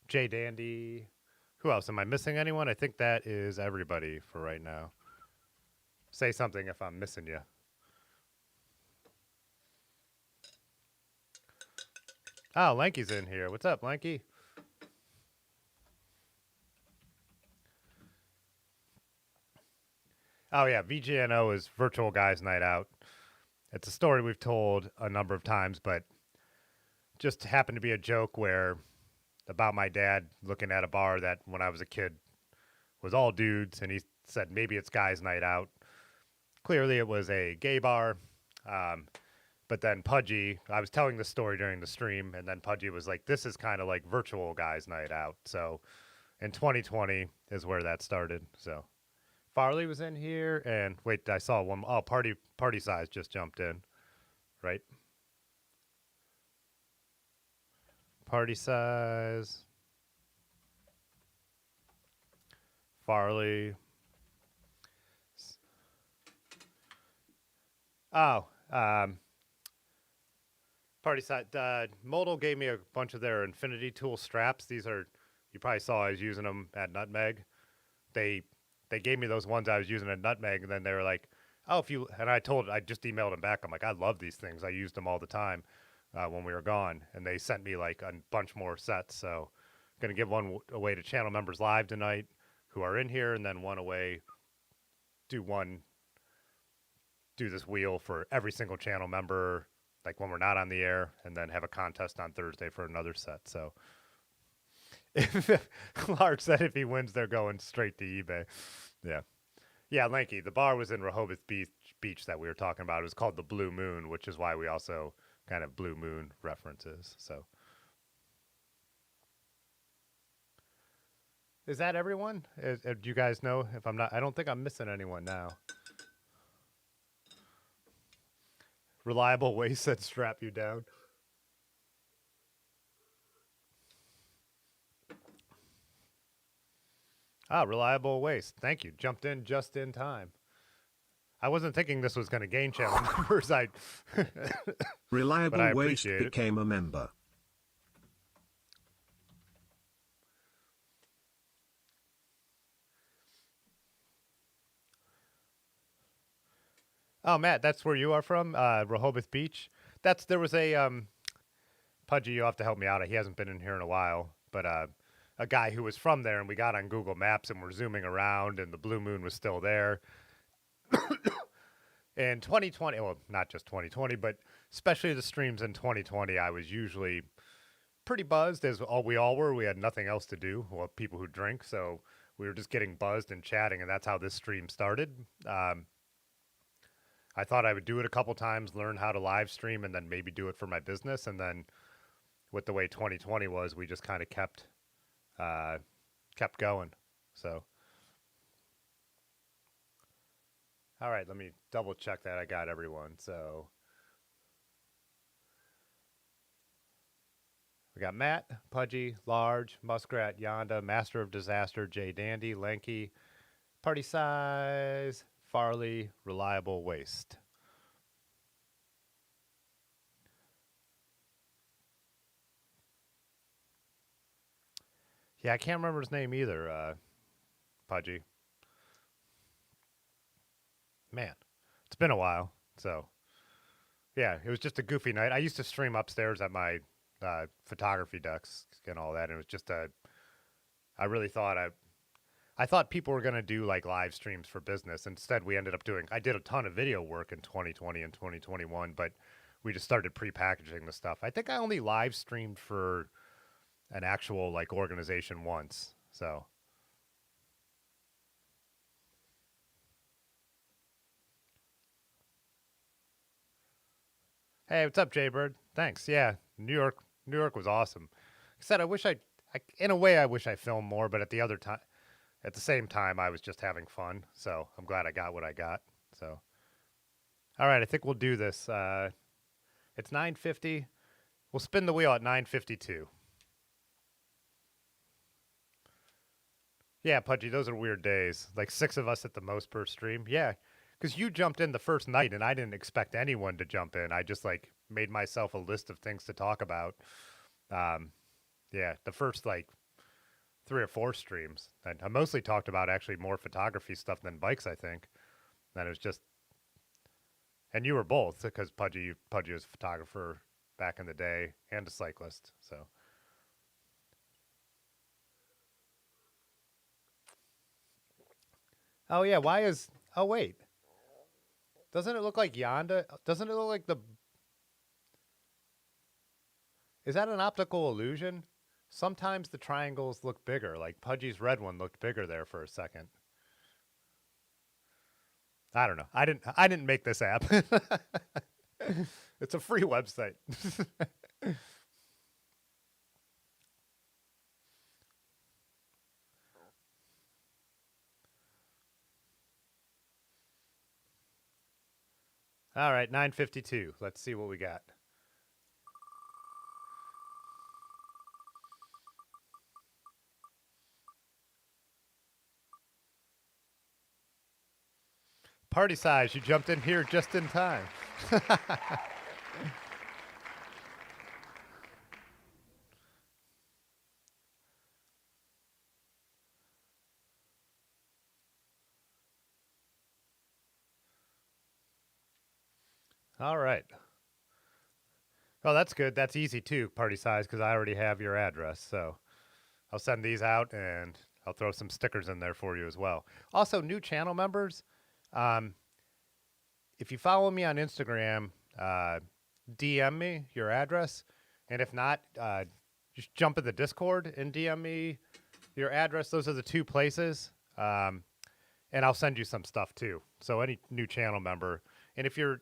J Dandy. Who else? Am I missing anyone? I think that is everybody for right now. Say something if I'm missing you. Oh, Lanky's in here. What's up, Lanky? Oh, yeah. VGNO is Virtual Guys Night Out. It's a story we've told a number of times, but just happened to be a joke where about my dad looking at a bar that when I was a kid was all dudes, and he said maybe it's guys' night out. Clearly it was a gay bar. But then Pudgy, I was telling the story during the stream, and then Pudgy was like, this is kind of like virtual guys' night out. So in 2020 is where that started. So Farley was in here, and wait, I saw one. Oh, Party Size just jumped in, right? Party Size. Farley. Oh, Party Size. MODL gave me a bunch of their Infinity Tool straps. These are, you probably saw I was using them at Nutmeg. They gave me those ones I was using at Nutmeg, and then they were like, oh, if you, and I just emailed them back. I'm like, I love these things. I used them all the time when we were gone. And they sent me like a bunch more sets. So I'm going to give one away to channel members live tonight who are in here, and then one away, do this wheel for every single channel member, like when we're not on the air, and then have a contest on Thursday for another set. So if Lark said if he wins, they're going straight to eBay. Yeah. Yeah, Lanky, the bar was in Rehoboth Beach that we were talking about. It was called the Blue Moon, which is why we also kind of Blue Moon references. So is that everyone? Do you guys know if I'm not? I don't think I'm missing anyone now. Reliable Waste said strap you down. Ah, Reliable Waste. Thank you. Jumped in just in time. I wasn't thinking this was going to gain channel members. Reliable Waste became a member. Oh, Matt, that's where you are from, Rehoboth Beach. There was a Pudgy. You'll have to help me out. He hasn't been in here in a while, but a guy who was from there, and we got on Google Maps and we're zooming around, and the Blue Moon was still there. In 2020, well, not just 2020, but especially the streams in 2020, I was usually pretty buzzed, as we all were. We had nothing else to do. Well, people who drink, so we were just getting buzzed and chatting, and that's how this stream started. I thought I would do it a couple times, learn how to live stream, and then maybe do it for my business. And then with the way 2020 was, we just kind of kept going. So, all right, let me double check that I got everyone. So we got Matt, Pudgy, Large, Muskrat, Yonda, Master of Disaster, J Dandy, Lanky, Party Size, Farley, Reliable Waste. Yeah, I can't remember his name either, Pudgy. Man, it's been a while. So, yeah, it was just a goofy night. I used to stream upstairs at my photography desk and all that. And it was just I really thought I thought people were going to do like live streams for business. Instead, we ended up I did a ton of video work in 2020 and 2021, but we just started pre-packaging the stuff. I think I only live streamed for an actual like organization once. So, hey, what's up, Jaybird? Thanks. Yeah, New York was awesome. Like I said, in a way, I wish I filmed more, but at the same time, I was just having fun. So I'm glad I got what I got. So, all right, I think we'll do this. It's 9:50. We'll spin the wheel at 9:52. Yeah, Pudgy, those are weird days. Like 6 of us at the most per stream. Yeah, because you jumped in the first night, and I didn't expect anyone to jump in. I just like made myself a list of things to talk about. Um, yeah, the first like 3 or 4 streams, and I mostly talked about actually more photography stuff than bikes. I think. And it was just, and you were both because Pudgy was a photographer back in the day and a cyclist. So. Oh yeah, why is? Oh wait, doesn't it look like Yonda? Doesn't it look like the? Is that an optical illusion? Sometimes the triangles look bigger. Like Pudgy's red one looked bigger there for a second. I don't know. I didn't make this app. It's a free website. All right, 9:52. Let's see what we got. Party size, you jumped in here just in time. All right. Oh, that's good. That's easy too, party size, because I already have your address. So I'll send these out and I'll throw some stickers in there for you as well. Also, new channel members, um, if you follow me on Instagram, DM me your address. And if not, just jump in the Discord and DM me your address. Those are the 2 places. And I'll send you some stuff too. So any new channel member. And if you're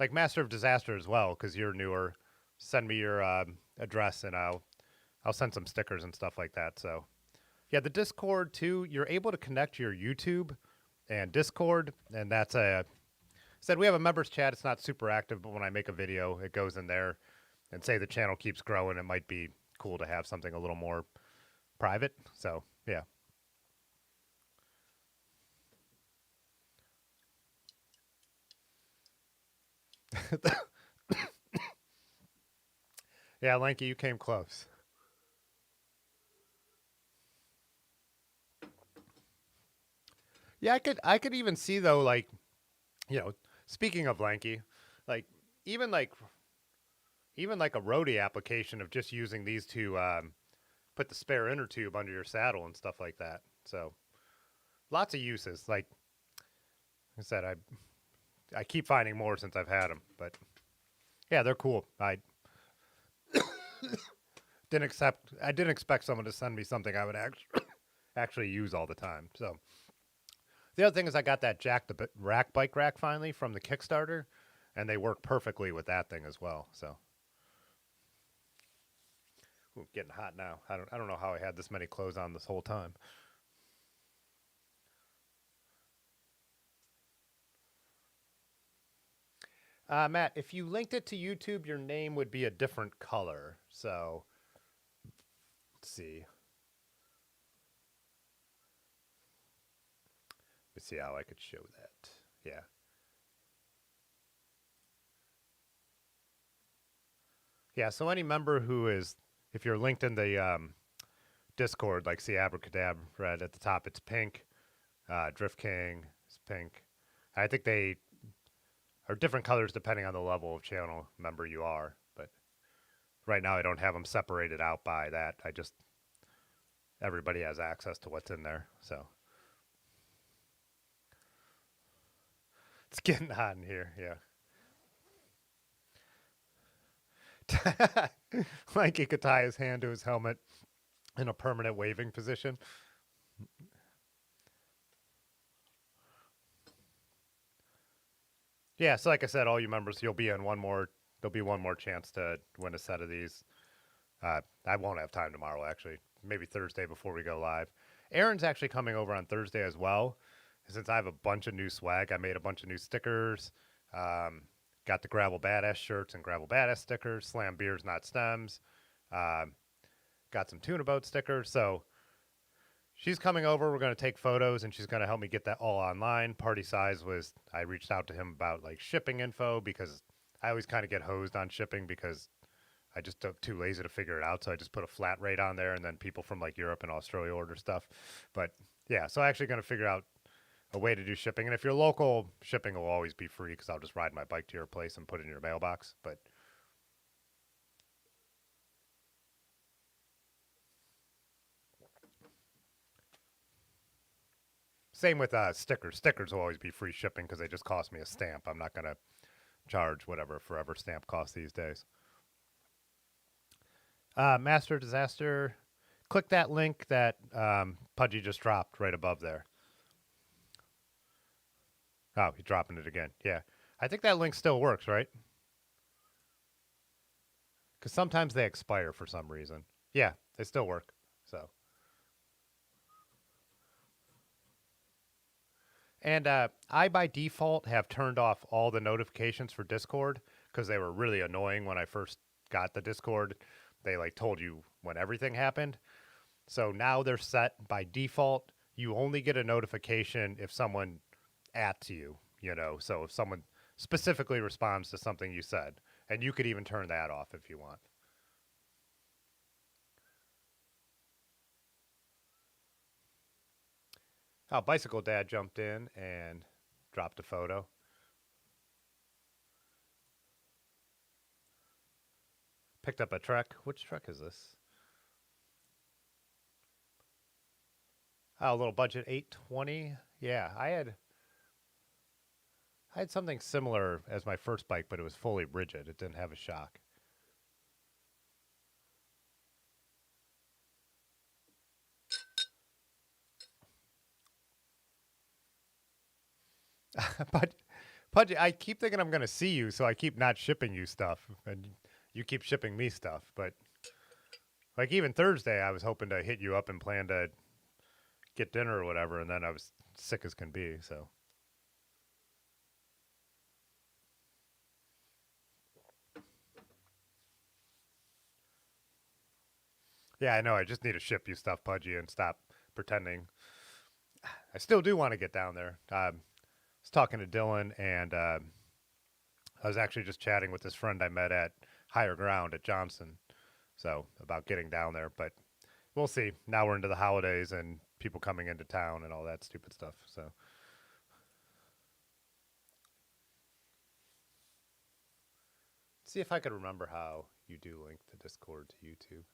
like Master of Disaster as well, because you're newer, send me your address and I'll send some stickers and stuff like that. So yeah, the Discord too, you're able to connect your YouTube and Discord, and that's said we have a members chat. It's not super active, but when I make a video, it goes in there, and say the channel keeps growing, it might be cool to have something a little more private. So yeah. Yeah, Lanky, you came close. Yeah, I could even see though, like, speaking of Lanky, like even like even like a roadie application of just using these to put the spare inner tube under your saddle and stuff like that. So lots of uses. Like I said, I keep finding more since I've had them, but yeah, they're cool. I didn't expect someone to send me something I would actually use all the time. So the other thing is I got that Jack the Rack bike rack finally from the Kickstarter, and they work perfectly with that thing as well. So ooh, getting hot now. I don't know how I had this many clothes on this whole time. Matt, if you linked it to YouTube, your name would be a different color. So let's see. Let's see how I could show that. Yeah. Yeah, so any member who is, if you're linked in the Discord, like see Abracadabra right at the top, it's pink. Drift King is pink. I think they are different colors depending on the level of channel member you are. But right now I don't have them separated out by that. I just, everybody has access to what's in there. So it's getting hot in here. Yeah. Like he could tie his hand to his helmet in a permanent waving position. Yeah, so like I said, all you members, you'll be in one more. There'll be one more chance to win a set of these. I won't have time tomorrow, actually. Maybe Thursday before we go live. Aaron's actually coming over on Thursday as well. Since I have a bunch of new swag, I made a bunch of new stickers. Got the Gravel Badass shirts and Gravel Badass stickers. Slam Beers, Not Stems. Um, got some Tuna Boat stickers. So she's coming over. We're going to take photos, and she's going to help me get that all online. Party Size was, I reached out to him about like shipping info because I always kind of get hosed on shipping because I just too lazy to figure it out. So I just put a flat rate on there, and then people from like Europe and Australia order stuff. But yeah, so I'm actually going to figure out a way to do shipping. And if you're local, shipping will always be free because I'll just ride my bike to your place and put it in your mailbox. But same with stickers. Stickers will always be free shipping because they just cost me a stamp. I'm not going to charge whatever forever stamp costs these days. Master Disaster. Click that link that Pudgy just dropped right above there. Oh, he's dropping it again. Yeah. I think that link still works, right? Because sometimes they expire for some reason. Yeah, they still work. So. And I, by default, have turned off all the notifications for Discord because they were really annoying when I first got the Discord. They like told you when everything happened. So now they're set by default. You only get a notification if someone at you, you know. So if someone specifically responds to something you said, and you could even turn that off if you want. Oh, Bicycle Dad jumped in and dropped a photo. Picked up a truck. Which truck is this? Oh, a little budget 820. Yeah, I had something similar as my first bike, but it was fully rigid. It didn't have a shock. but Pudgy, I keep thinking I'm going to see you, so I keep not shipping you stuff, and you keep shipping me stuff. But like even Thursday, I was hoping to hit you up and plan to get dinner or whatever, and then I was sick as can be. So yeah, I know. I just need to ship you stuff, Pudgy, and stop pretending. I still do want to get down there. I was talking to Dylan, and I was actually just chatting with this friend I met at Higher Ground at Johnson. So about getting down there, but we'll see. Now we're into the holidays and people coming into town and all that stupid stuff. So see if I could remember how you do link the Discord to YouTube.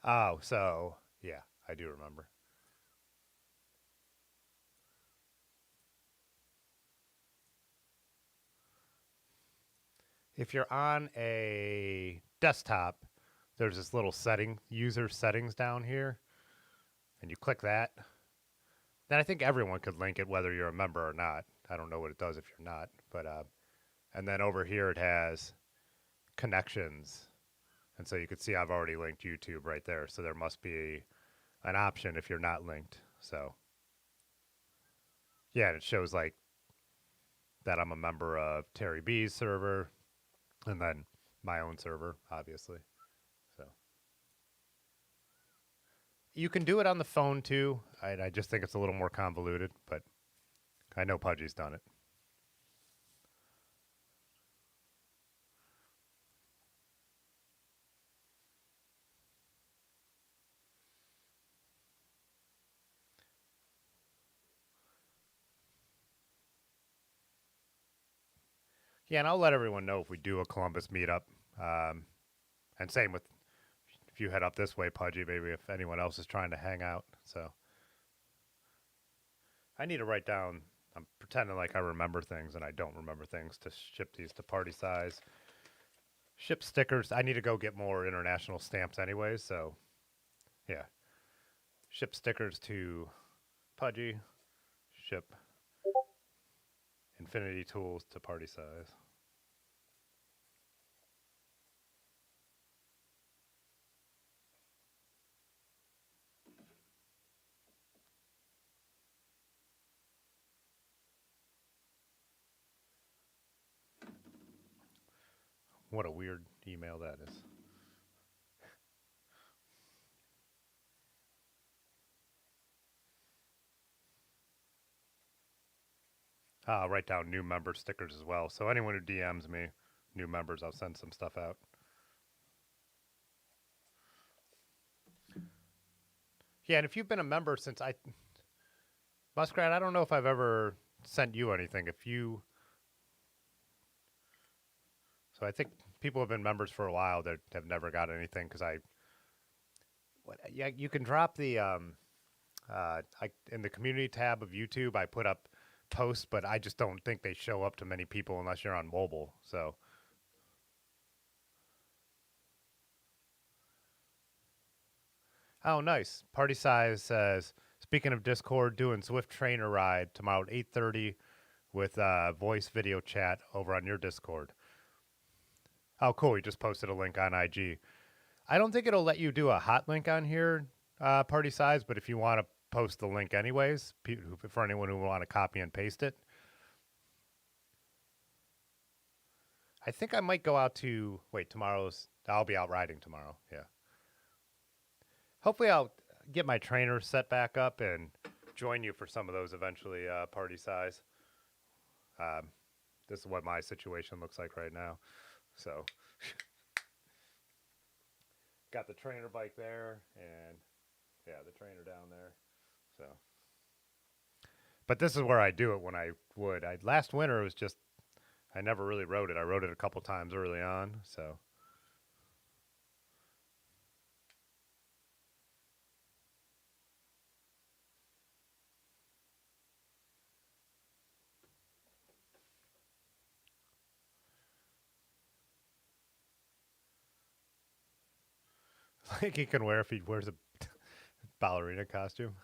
Oh, so yeah, I do remember. If you're on a desktop, there's this little user settings down here, and you click that. Then I think everyone could link it, whether you're a member or not. I don't know what it does if you're not, but and then over here it has connections, and so you can see I've already linked YouTube right there. So there must be an option if you're not linked. So yeah, and it shows like that I'm a member of Terry B's server, and then my own server, obviously. So you can do it on the phone too. I just think it's a little more convoluted, but I know Pudgy's done it. Yeah, and I'll let everyone know if we do a Columbus meetup. And same with if you head up this way, Pudgy, maybe if anyone else is trying to hang out. So I need to write down. I'm pretending like I remember things and I don't remember things to ship these to Party Size. Ship stickers. I need to go get more international stamps anyways, so yeah. Ship stickers to Pudgy. Ship Infinity Tools to Party Size. What a weird email that is. I'll write down new member stickers as well. So anyone who DMs me, new members, I'll send some stuff out. Yeah, and if you've been a member since Muskrat, I don't know if I've ever sent you anything. So I think people have been members for a while that have never got anything because yeah, you can drop the in the community tab of YouTube. I put up posts, but I just don't think they show up to many people unless you're on mobile. So. Oh, nice. Party Size says, speaking of Discord, doing Zwift trainer ride tomorrow at 8:30 with voice video chat over on your Discord. Oh, cool. You just posted a link on IG. I don't think it'll let you do a hot link on here, Party Size, but if you want to post the link anyways, for anyone who want to copy and paste it. I think I might go out to, I'll be out riding tomorrow. Yeah. Hopefully I'll get my trainer set back up and join you for some of those eventually, Party Size. This is what my situation looks like right now. So, got the trainer bike there, and yeah, the trainer down there. So, but this is where I do it when I would. Last winter it was just I never really rode it. I rode it a couple times early on, so. Like he can wear if he wears a ballerina costume.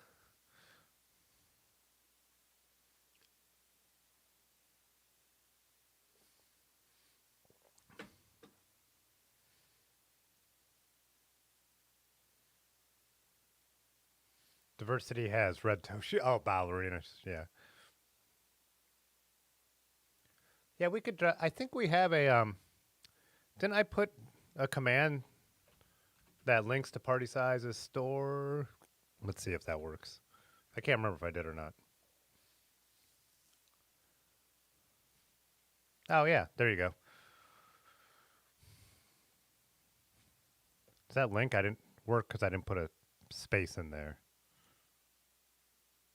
Diversity has red toe shoe. Oh, ballerinas. Yeah. Yeah, we could. I think we have a. Didn't I put a command that links to Party Size's store? Let's see if that works. I can't remember if I did or not. Oh yeah, there you go. Does that link? I didn't work because I didn't put a space in there.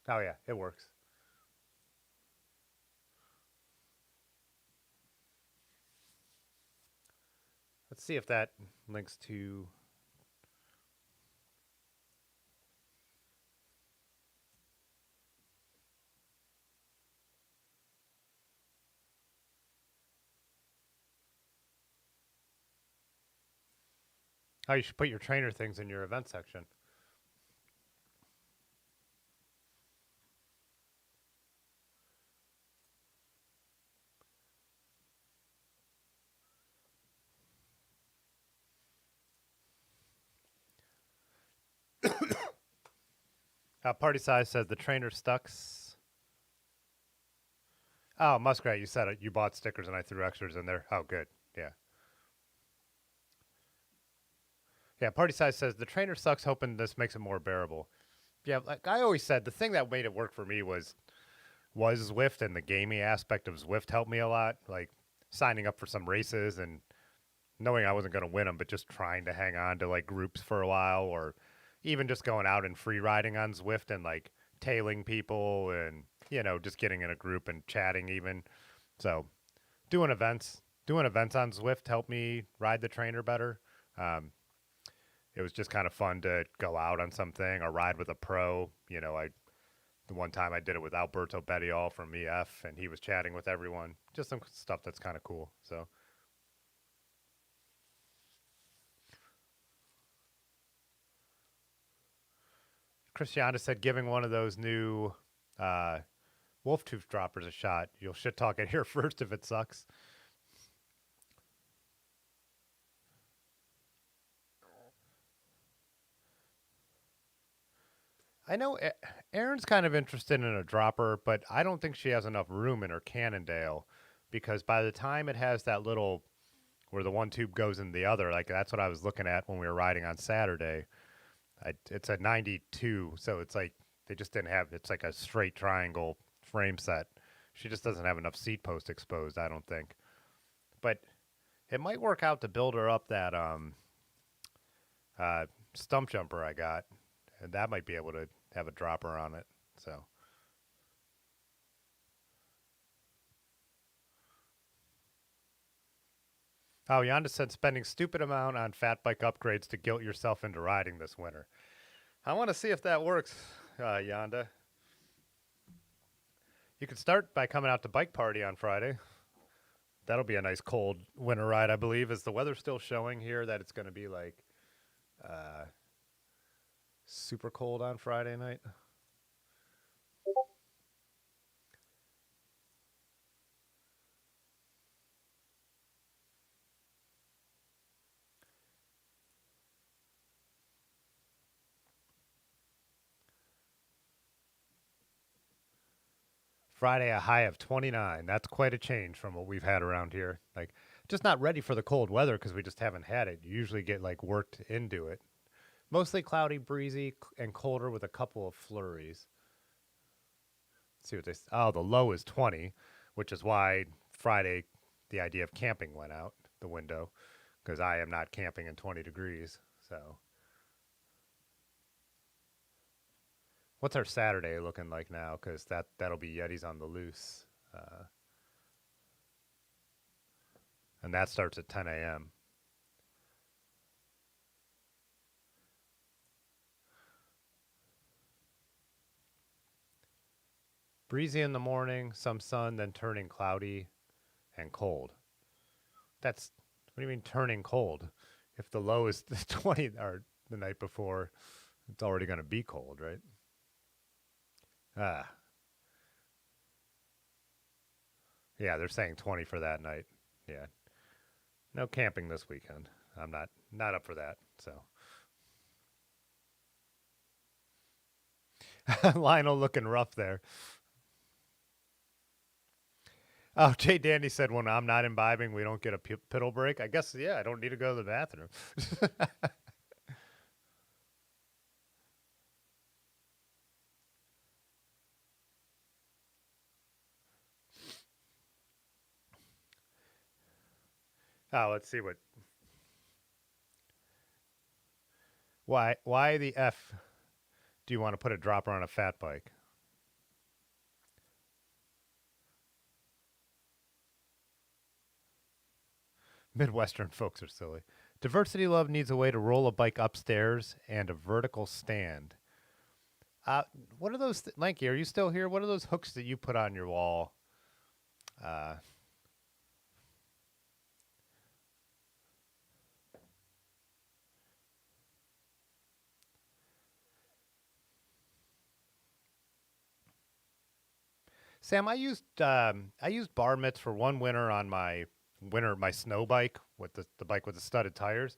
Oh yeah, it works. Let's see if that links to. Oh, you should put your trainer things in your event section. Party Size says the trainer stucks. Oh, Muskrat, you said it. You bought stickers and I threw extras in there. Oh, good. Yeah. Yeah, Party Size says the trainer sucks, hoping this makes it more bearable. Yeah, like I always said, the thing that made it work for me was Zwift, and the gaming aspect of Zwift helped me a lot. Like signing up for some races and knowing I wasn't going to win them, but just trying to hang on to like groups for a while, or even just going out and free riding on Zwift and like tailing people and just getting in a group and chatting even. So Doing events on Zwift helped me ride the trainer better. Um, it was just kind of fun to go out on something or ride with a pro. You know, the one time I did it with Alberto Bettiol from EF, and he was chatting with everyone. Just some stuff that's kind of cool. So Christiana said giving one of those new wolf tooth droppers a shot. You'll shit talk it here first if it sucks. I know Erin's kind of interested in a dropper, but I don't think she has enough room in her Cannondale because by the time it has that little where the one tube goes in the other, like that's what I was looking at when we were riding on Saturday. It's a 92, so it's like they just didn't have. It's like a straight triangle frame set. She just doesn't have enough seat post exposed, I don't think. But it might work out to build her up that stump jumper I got, and that might be able to have a dropper on it. So. Oh, Yonda said spending stupid amount on fat bike upgrades to guilt yourself into riding this winter. I want to see if that works, Yonda. You could start by coming out to Bike Party on Friday. That'll be a nice cold winter ride, I believe. Is the weather still showing here that it's going to be like super cold on Friday night? Friday, a high of 29. That's quite a change from what we've had around here. Like, just not ready for the cold weather because we just haven't had it. You usually get like worked into it. Mostly cloudy, breezy, and colder with a couple of flurries. Let's see what they. Oh, the low is 20, which is why Friday, the idea of camping went out the window because I am not camping in 20 degrees. So, what's our Saturday looking like now? Because that'll be Yetis on the loose, and that starts at 10 a.m. Breezy in the morning, some sun, then turning cloudy and cold. That's what do you mean turning cold? If the low is 20 or the night before, it's already going to be cold, right? Ah, yeah, they're saying 20 for that night. Yeah, no camping this weekend. I'm not up for that. So Lionel looking rough there. Oh, Jay Dandy said when I'm not imbibing, we don't get a piddle break. I guess yeah, I don't need to go to the bathroom. Oh, let's see what. Why the f do you want to put a dropper on a fat bike? Midwestern folks are silly. Diversity Love needs a way to roll a bike upstairs and a vertical stand. What are those, Lanky? Are you still here? What are those hooks that you put on your wall? Uh, Sam, I used bar mitts for one winter on my snow bike with the bike with the studded tires,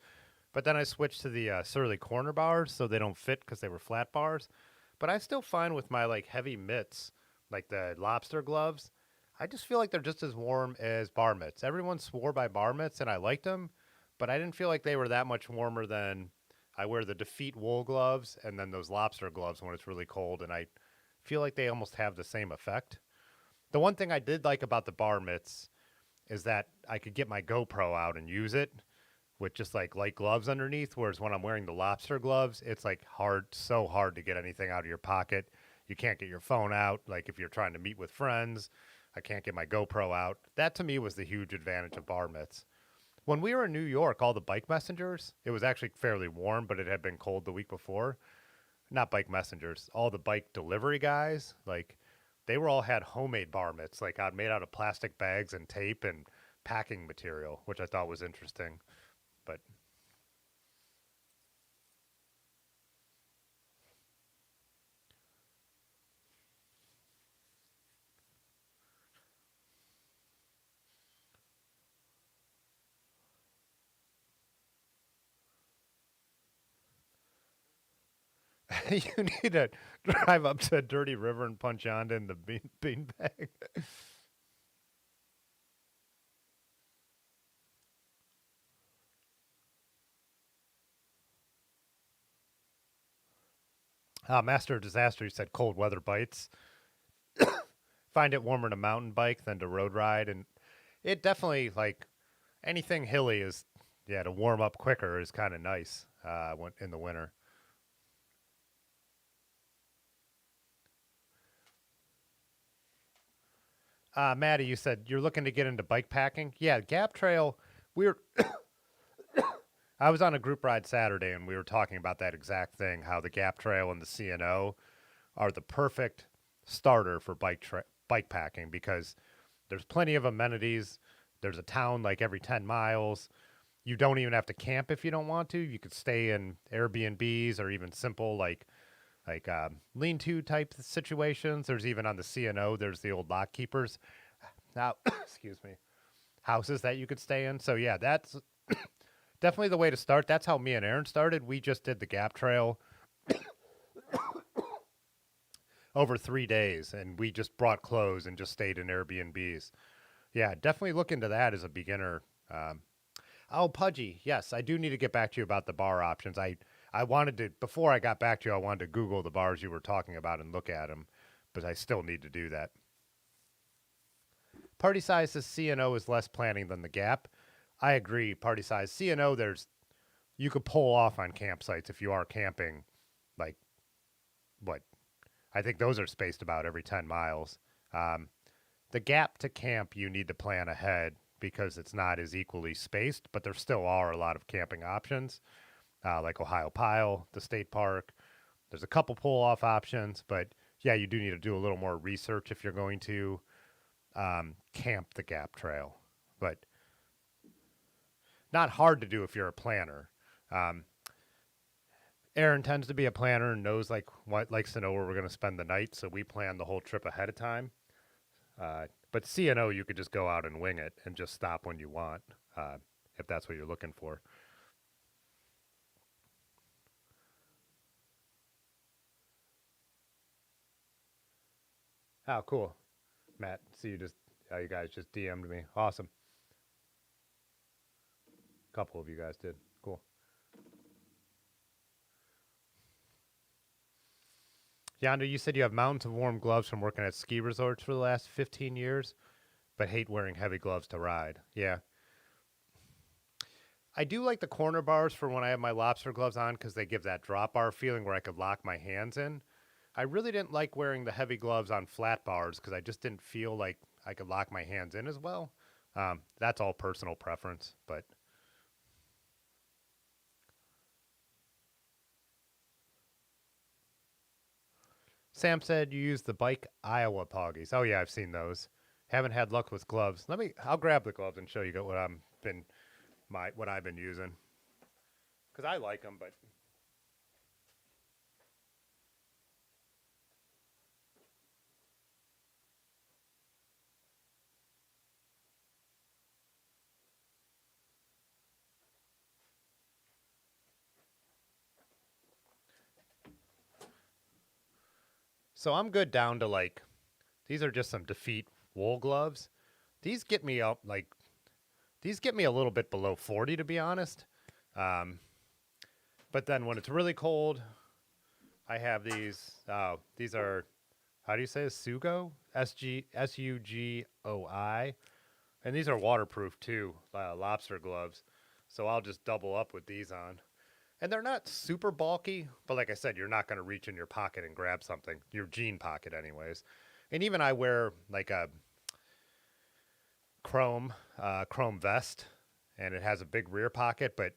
but then I switched to the Surly corner bars so they don't fit because they were flat bars. But I still find with my like heavy mitts, like the lobster gloves, I just feel like they're just as warm as bar mitts. Everyone swore by bar mitts and I liked them, but I didn't feel like they were that much warmer than I wear the Defeat wool gloves and then those lobster gloves when it's really cold, and I feel like they almost have the same effect. The one thing I did like about the bar mitts is that I could get my GoPro out and use it with just like light gloves underneath. Whereas when I'm wearing the lobster gloves, it's like so hard to get anything out of your pocket. You can't get your phone out, like if you're trying to meet with friends. I can't get my GoPro out. That to me was the huge advantage of bar mitts. When we were in New York, all the bike messengers, it was actually fairly warm, but it had been cold the week before. Not bike messengers, all the bike delivery guys, like they were all had homemade bar mitts, like made out of plastic bags and tape and packing material, which I thought was interesting. But you need to drive up to a dirty river and punch Yonda in the bean bag. Master of Disaster, you said cold weather bites. Find it warmer to mountain bike than to road ride, and it definitely like anything hilly is yeah to warm up quicker is kind of nice when in the winter. Maddie, you said you're looking to get into bike packing. Yeah, Gap Trail. We're I was on a group ride Saturday, and we were talking about that exact thing. How the Gap Trail and the CNO are the perfect starter for bike packing because there's plenty of amenities. There's a town like every 10 miles. You don't even have to camp if you don't want to. You could stay in Airbnbs or even simple lean-to type situations. There's even on the CNO, there's the old lock keepers. Now, excuse me, houses that you could stay in. So yeah, that's definitely the way to start. That's how me and Aaron started. We just did the Gap Trail over 3 days, and we just brought clothes and just stayed in Airbnbs. Yeah, definitely look into that as a beginner. Oh, Pudgy, yes, I do need to get back to you about the bar options. I wanted to, before I got back to you, I wanted to Google the bars you were talking about and look at them, but I still need to do that. Party size says CNO is less planning than the Gap. I agree. Party size CNO, you could pull off on campsites if you are camping, like what I think those are spaced about every 10 miles. Um, the Gap to camp, you need to plan ahead because it's not as equally spaced, but there still are a lot of camping options, like Ohio Pile, the state park. There's a couple pull off options, but yeah, you do need to do a little more research if you're going to camp the Gap Trail. But not hard to do if you're a planner. Um, Aaron tends to be a planner and knows likes to know where we're going to spend the night, so we plan the whole trip ahead of time. But CNO, you could just go out and wing it and just stop when you want, if that's what you're looking for. Oh, cool, Matt. See you guys just DM'd me. Awesome. A couple of you guys did. Cool. Yonder, you said you have mountains of warm gloves from working at ski resorts for the last 15 years, but hate wearing heavy gloves to ride. Yeah. I do like the corner bars for when I have my lobster gloves on because they give that drop bar feeling where I could lock my hands in. I really didn't like wearing the heavy gloves on flat bars because I just didn't feel like I could lock my hands in as well. That's all personal preference, but Sam said you use the bike Iowa poggies. Oh yeah, I've seen those. Haven't had luck with gloves. I'll grab the gloves and show you what I've been using because I like them, but so I'm good down to these are just some defeat wool gloves. These get me up these get me a little bit below 40 to be honest. Um, but then when it's really cold, I have these. These are how do you say it? Sugoi? Sugoi. And these are waterproof too, lobster gloves. So I'll just double up with these on. And they're not super bulky, but like I said, you're not going to reach in your pocket and grab something, your jean pocket, anyways. And even I wear chrome vest, and it has a big rear pocket, but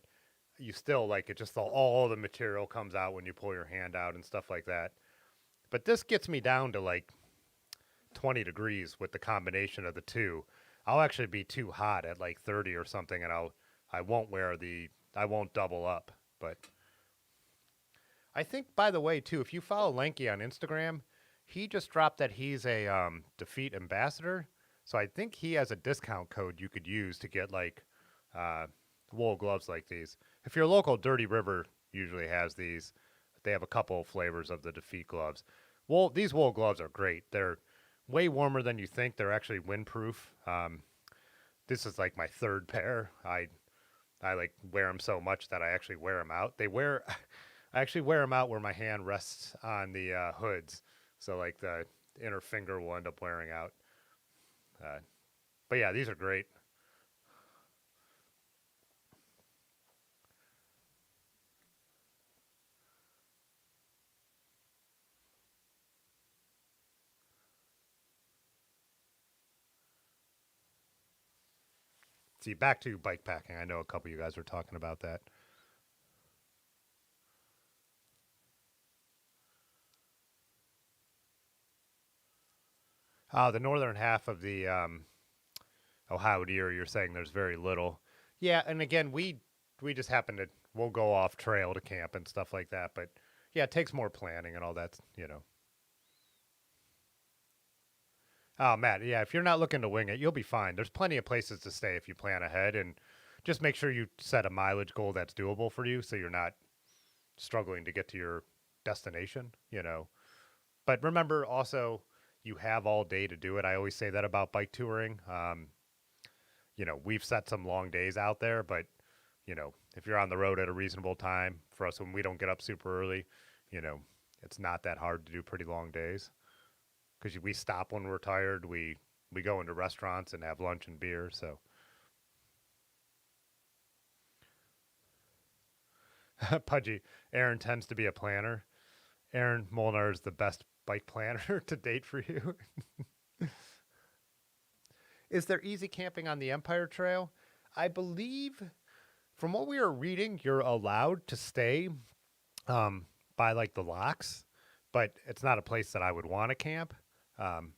you still like it. Just all the material comes out when you pull your hand out and stuff like that. But this gets me down to like 20 degrees with the combination of the two. I'll actually be too hot at like 30 or something, and I won't double up. But I think, by the way, too, if you follow Lanky on Instagram, he just dropped that he's a Defeat ambassador. So I think he has a discount code you could use to get like uh, wool gloves like these. If your local Dirty River usually has these, they have a couple of flavors of the Defeat gloves. These wool gloves are great. They're way warmer than you think. They're actually windproof. This is like my third pair. I like wear them so much that I actually wear them out. I actually wear them out where my hand rests on the hoods. So like the inner finger will end up wearing out. But yeah, these are great. See, back to bike packing. I know a couple of you guys were talking about that. The northern half of the Ohio Deer, you're saying there's very little. Yeah, and again, we just happen to we'll go off trail to camp and stuff like that. But yeah, it takes more planning and all that. Oh, Matt, yeah, if you're not looking to wing it, you'll be fine. There's plenty of places to stay if you plan ahead, and just make sure you set a mileage goal that's doable for you, so you're not struggling to get to your destination. But remember also, you have all day to do it. I always say that about bike touring. We've set some long days out there, but if you're on the road at a reasonable time, for us when we don't get up super early, you know, it's not that hard to do pretty long days because we stop when we're tired. We go into restaurants and have lunch and beer. So Pudgy, Aaron tends to be a planner. Aaron Molnar is the best bike planner to date for you. Is there easy camping on the Empire Trail? I believe, from what we were reading, you're allowed to stay um, by like the locks, but it's not a place that I would want to camp. I'm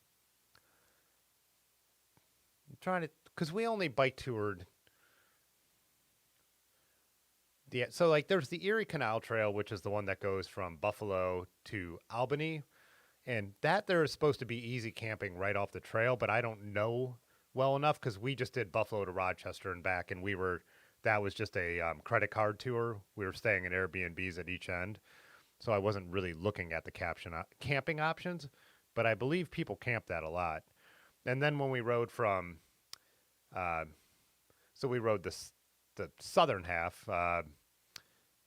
trying to, because we only bike toured. So like there's the Erie Canal Trail, which is the one that goes from Buffalo to Albany, and that there is supposed to be easy camping right off the trail, but I don't know well enough because we just did Buffalo to Rochester and back, and that was just a credit card tour. We were staying in Airbnbs at each end, so I wasn't really looking at the camping options, but I believe people camp that a lot. And then when we rode from, uh, so we rode the southern half,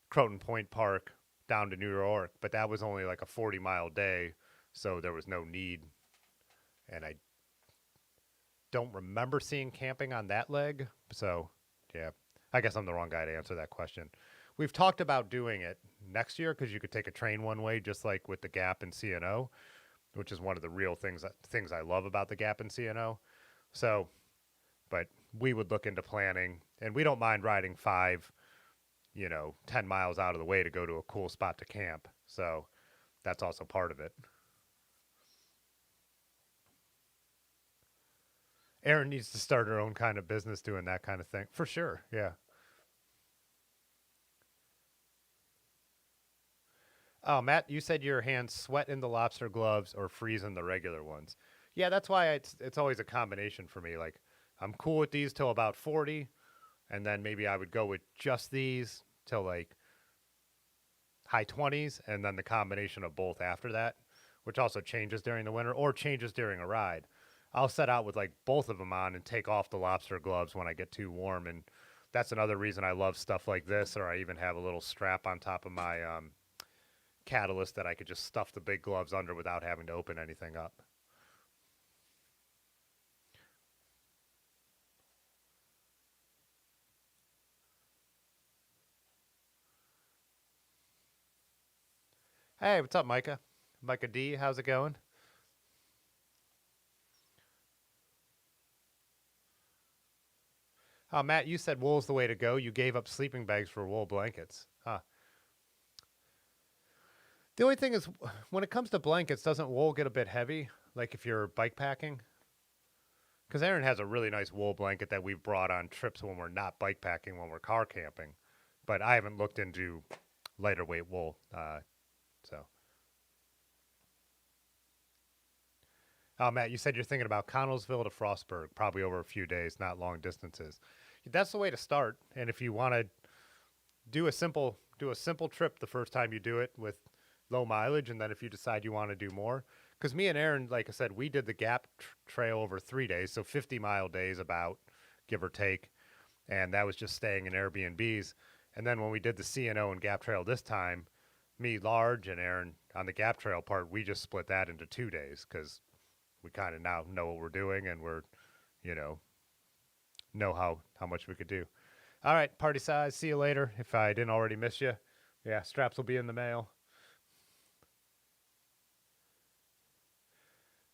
Croton Point Park down to New York, but that was only like a 40-mile day, so there was no need. And I don't remember seeing camping on that leg, so yeah, I guess I'm the wrong guy to answer that question. We've talked about doing it next year because you could take a train one way, just like with the Gap and CNO, which is one of the real things I love about the Gap and CNO. So, but we would look into planning, and we don't mind riding 10 miles out of the way to go to a cool spot to camp. So that's also part of it. Erin needs to start her own kind of business doing that kind of thing. For sure. Yeah. Oh, Matt, you said your hands sweat in the lobster gloves or freeze in the regular ones. Yeah, that's why it's always a combination for me. Like I'm cool with these till about 40, and then maybe I would go with just these till like high 20s, and then the combination of both after that, which also changes during the winter or changes during a ride. I'll set out with like both of them on and take off the lobster gloves when I get too warm, and that's another reason I love stuff like this. Or I even have a little strap on top of my catalyst that I could just stuff the big gloves under without having to open anything up. Hey, what's up, Micah? Micah D, how's it going? Matt, you said wool's the way to go. You gave up sleeping bags for wool blankets. Huh. The only thing is, when it comes to blankets, doesn't wool get a bit heavy? Like if you're bike packing? Because Aaron has a really nice wool blanket that we've brought on trips when we're not bike packing, when we're car camping. But I haven't looked into lighter weight wool. So, Matt, you said you're thinking about Connellsville to Frostburg, probably over a few days, not long distances. That's the way to start. And if you want to do a simple trip the first time you do it with low mileage, and then if you decide you want to do more, because me and Aaron, like I said, we did the Gap Trail over 3 days, so 50-mile days about, give or take, and that was just staying in Airbnbs. And then when we did the C&O and Gap Trail this time, me large and Aaron on the Gap Trail part, we just split that into 2 days because we kind of now know what we're doing and we're, you know how much we could do. All right, party size. See you later. If I didn't already miss you, yeah, straps will be in the mail.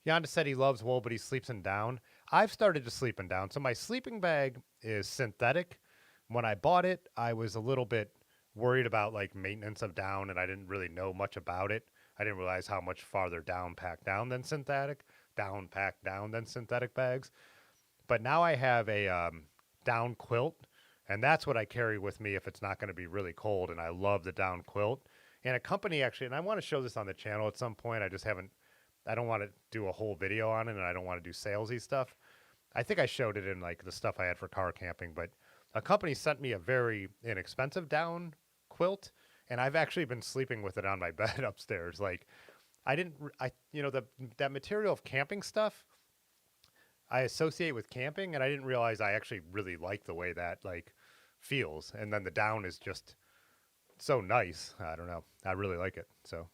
Yonda said he loves wool, but he sleeps in down. I've started to sleep in down. So my sleeping bag is synthetic. When I bought it, I was a little bit worried about like maintenance of down, and I didn't really know much about it. I didn't realize how much farther down packed down than synthetic, down packed down than synthetic bags. But now I have a down quilt, and that's what I carry with me if it's not going to be really cold. And I love the down quilt. And a company actually, and I want to show this on the channel at some point. I don't want to do a whole video on it, and I don't want to do salesy stuff. I think I showed it in like the stuff I had for car camping, but a company sent me a very inexpensive down quilt, and I've actually been sleeping with it on my bed upstairs. Like that material of camping stuff I associate with camping, and I didn't realize I actually really like the way that like feels. And then the down is just so nice. I don't know. I really like it. So,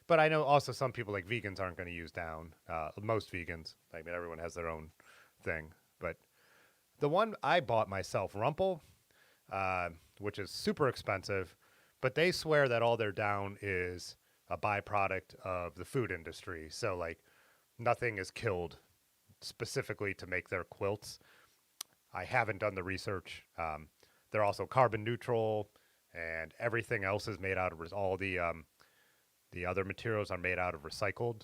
but I know also some people like vegans aren't going to use down. Most vegans. I mean, everyone has their own thing. But the one I bought myself, Rumple, which is super expensive, but they swear that all their down is a byproduct of the food industry. So like nothing is killed specifically to make their quilts. I haven't done the research. They're also carbon neutral, and everything else is made out of all the other materials are made out of recycled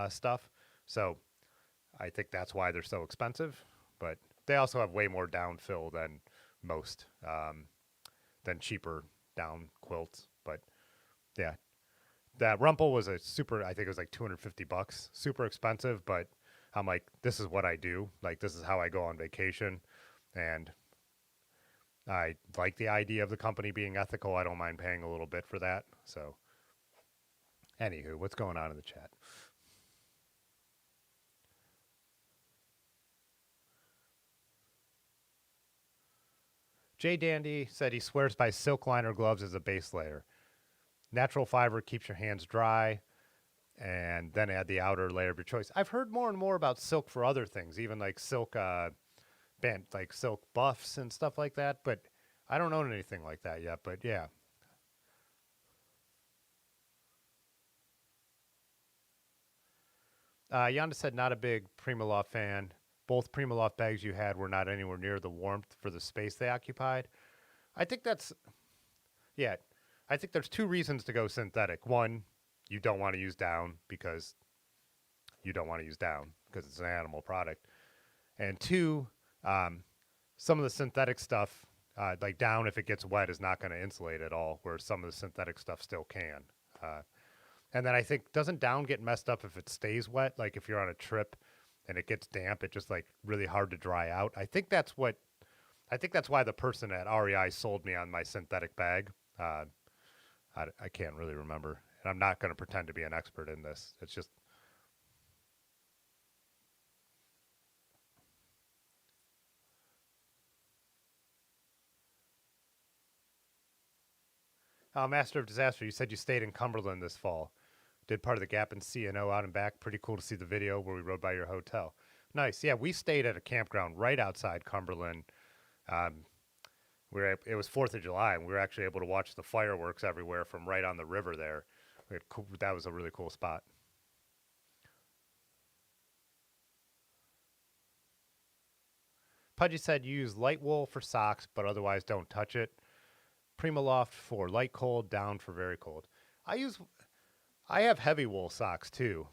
stuff. So I think that's why they're so expensive. But they also have way more down fill than most, than cheaper down quilts. But yeah, that Rumple was I think it was like $250, super expensive. But I'm like, this is what I do. Like, this is how I go on vacation. And I like the idea of the company being ethical. I don't mind paying a little bit for that. So, anywho, what's going on in the chat? Jay Dandy said he swears by silk liner gloves as a base layer. Natural fiber keeps your hands dry, and then add the outer layer of your choice. I've heard more and more about silk for other things, even like silk like silk buffs and stuff like that. But I don't own anything like that yet. But yeah. Yonda said not a big Primaloft fan. Both Primaloft bags you had were not anywhere near the warmth for the space they occupied. I think yeah. I think there's two reasons to go synthetic. One, you don't want to use down because it's an animal product. And two, some of the synthetic stuff, like down, if it gets wet, is not going to insulate at all, where some of the synthetic stuff still can. And then I think, doesn't down get messed up if it stays wet? Like if you're on a trip and it gets damp, it's just like really hard to dry out. I think that's why the person at REI sold me on my synthetic bag. I can't really remember. And I'm not going to pretend to be an expert in this. It's just. Master of Disaster, you said you stayed in Cumberland this fall. Did part of the Gap and C&O out and back. Pretty cool to see the video where we rode by your hotel. Nice. Yeah, we stayed at a campground right outside Cumberland. It was 4th of July, and we were actually able to watch the fireworks everywhere from right on the river there. That was a really cool spot. Pudgy said use light wool for socks, but otherwise don't touch it. Primaloft for light cold, down for very cold. I use I have heavy wool socks too.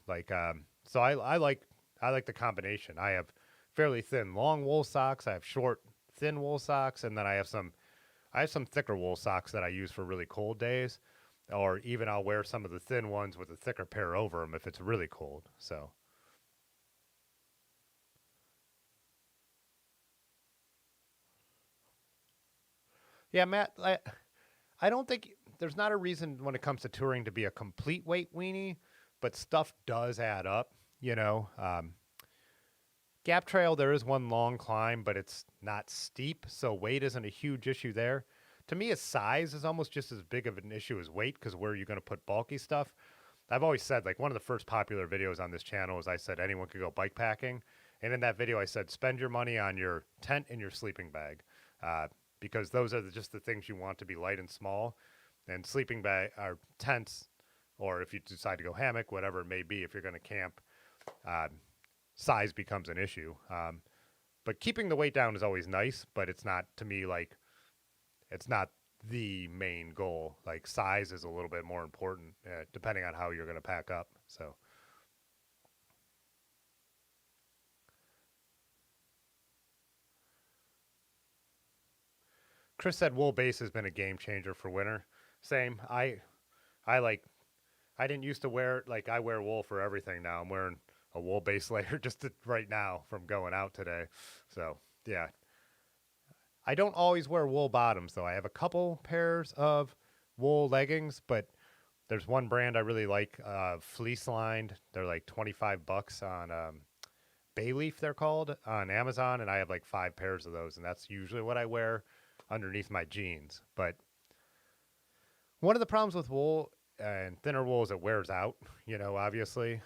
So I like the combination. I have fairly thin long wool socks. I have short thin wool socks, and then I have some thicker wool socks that I use for really cold days, or even I'll wear some of the thin ones with a thicker pair over them if it's really cold. So yeah, Matt, I don't think there's not a reason when it comes to touring to be a complete weight weenie, but stuff does add up. You know, Gap Trail, there is one long climb, but it's not steep, so weight isn't a huge issue there. To me, a size is almost just as big of an issue as weight because where are you going to put bulky stuff? I've always said, like, one of the first popular videos on this channel is I said anyone could go bike packing. And in that video, I said spend your money on your tent and your sleeping bag because those are just the things you want to be light and small. And sleeping bag or tents, or if you decide to go hammock, whatever it may be, if you're going to camp, uh, size becomes an issue. But keeping the weight down is always nice, but it's not, to me, like, it's not the main goal. Like, size is a little bit more important depending on how you're going to pack up. So Chris said wool base has been a game changer for winter. Same. I like I didn't used to wear, like, I wear wool for everything now. I'm wearing a wool base layer right now from going out today. So yeah, I don't always wear wool bottoms though. I have a couple pairs of wool leggings, but there's one brand I really like, fleece lined. They're like $25 on Bayleaf, they're called, on Amazon, and I have like 5 pairs of those, and that's usually what I wear underneath my jeans. But one of the problems with wool and thinner wool is it wears out, you know, obviously.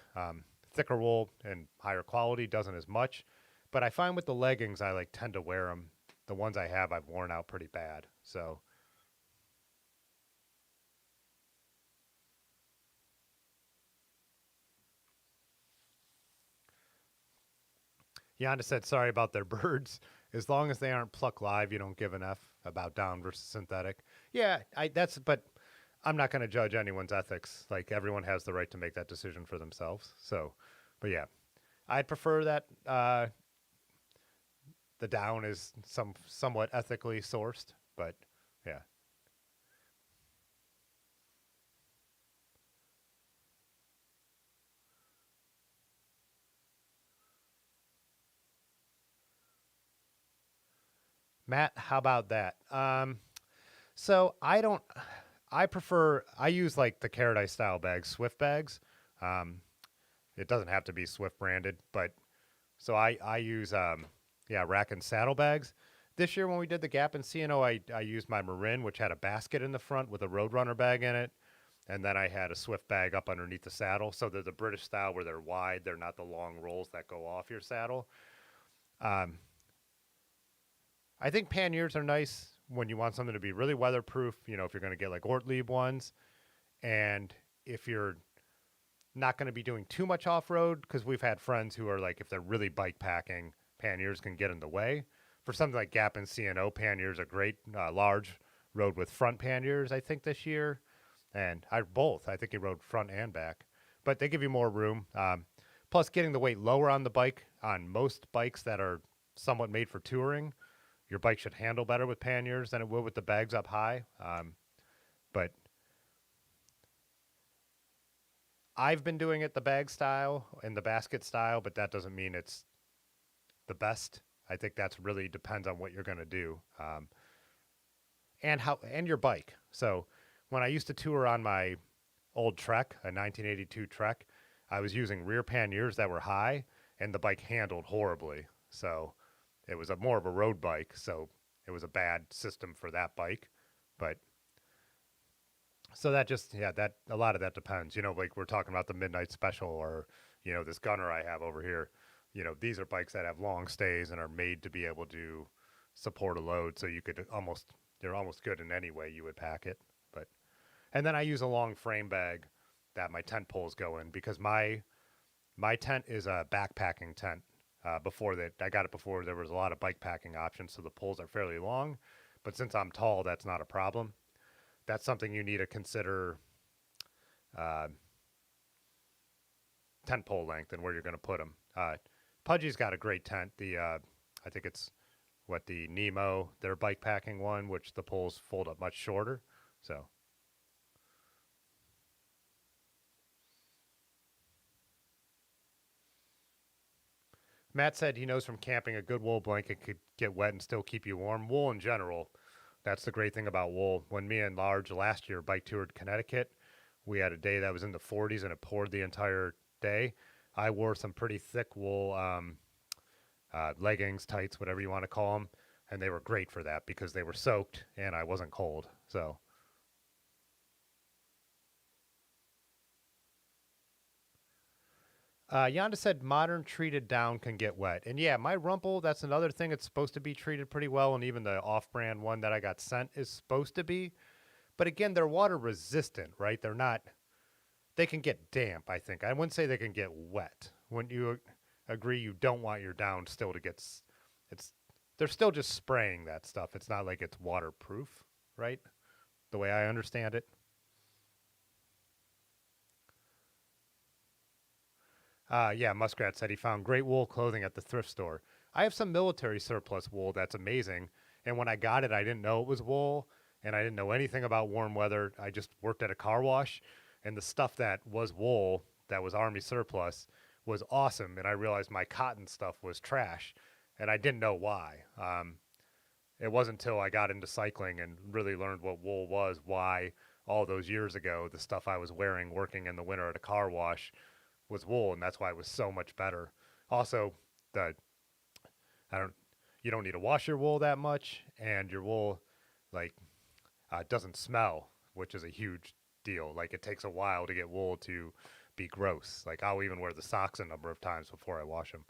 Thicker wool and higher quality doesn't as much. But I find with the leggings, I like tend to wear them. The ones I have, I've worn out pretty bad. So Yonda said, sorry about their birds. As long as they aren't pluck live, you don't give an F about down versus synthetic. Yeah, but I'm not going to judge anyone's ethics. Like, everyone has the right to make that decision for themselves. So, but yeah, I'd prefer that the down is somewhat ethically sourced, but yeah. Matt, how about that? So I use like the Paradise style bags, Swift bags. Um, it doesn't have to be Swift branded, but so I use rack and saddle bags. This year when we did the Gap and CNO, I used my Marin, which had a basket in the front with a Roadrunner bag in it, and then I had a Swift bag up underneath the saddle. So they're the British style where they're wide, they're not the long rolls that go off your saddle. Um, I think panniers are nice when you want something to be really weatherproof. You know, if you're going to get like Ortlieb ones, and if you're not going to be doing too much off road, because we've had friends who are like, if they're really bike packing, panniers can get in the way. For something like Gap and CNO, panniers are great. Large rode with front panniers, I think, this year, and I think he rode front and back, but they give you more room. Plus, getting the weight lower on the bike on most bikes that are somewhat made for touring, your bike should handle better with panniers than it would with the bags up high. But I've been doing it the bag style and the basket style, but that doesn't mean it's the best. I think that's really depends on what you're going to do, and your bike. So when I used to tour on my old Trek, a 1982 Trek, I was using rear panniers that were high, and the bike handled horribly. So it was more of a road bike, so it was a bad system for that bike. But so that a lot of that depends. You know, like we're talking about the Midnight Special, or you know, this Gunner I have over here. You know, these are bikes that have long stays and are made to be able to support a load. So they're almost good in any way you would pack it. But and then I use a long frame bag that my tent poles go in because my tent is a backpacking tent. before that. I got it before there was a lot of bike packing options, so the poles are fairly long. But since I'm tall, that's not a problem. That's something you need to consider uh, tent pole length and where you're going to put them. Pudgy's got a great tent. I think it's the Nemo, their bike packing one, which the poles fold up much shorter. So Matt said he knows from camping a good wool blanket could get wet and still keep you warm. Wool in general, that's the great thing about wool. When me and Large last year bike toured Connecticut, we had a day that was in the 40s and it poured the entire day. I wore some pretty thick wool leggings, tights, whatever you want to call them, and they were great for that because they were soaked and I wasn't cold. So Yonda said modern treated down can get wet. And yeah, my Rumple, that's another thing. It's supposed to be treated pretty well. And even the off brand one that I got sent is supposed to be. But again, they're water resistant, right? They're not, they can get damp, I think. I wouldn't say they can get wet. Wouldn't you agree you don't want your down still to get, it's, they're still just spraying that stuff. It's not like it's waterproof, right? The way I understand it. Yeah, Muskrat said he found great wool clothing at the thrift store. I have some military surplus wool that's amazing. And when I got it, I didn't know it was wool and I didn't know anything about warm weather. I just worked at a car wash and the stuff that was wool, that was Army surplus, was awesome. And I realized my cotton stuff was trash and I didn't know why. It wasn't until I got into cycling and really learned what wool was, why all those years ago, the stuff I was wearing working in the winter at a car wash was wool, and that's why it was so much better. Also, the I don't you don't need to wash your wool that much, and your wool like doesn't smell, which is a huge deal. Like it takes a while to get wool to be gross. Like I'll even wear the socks a number of times before I wash them.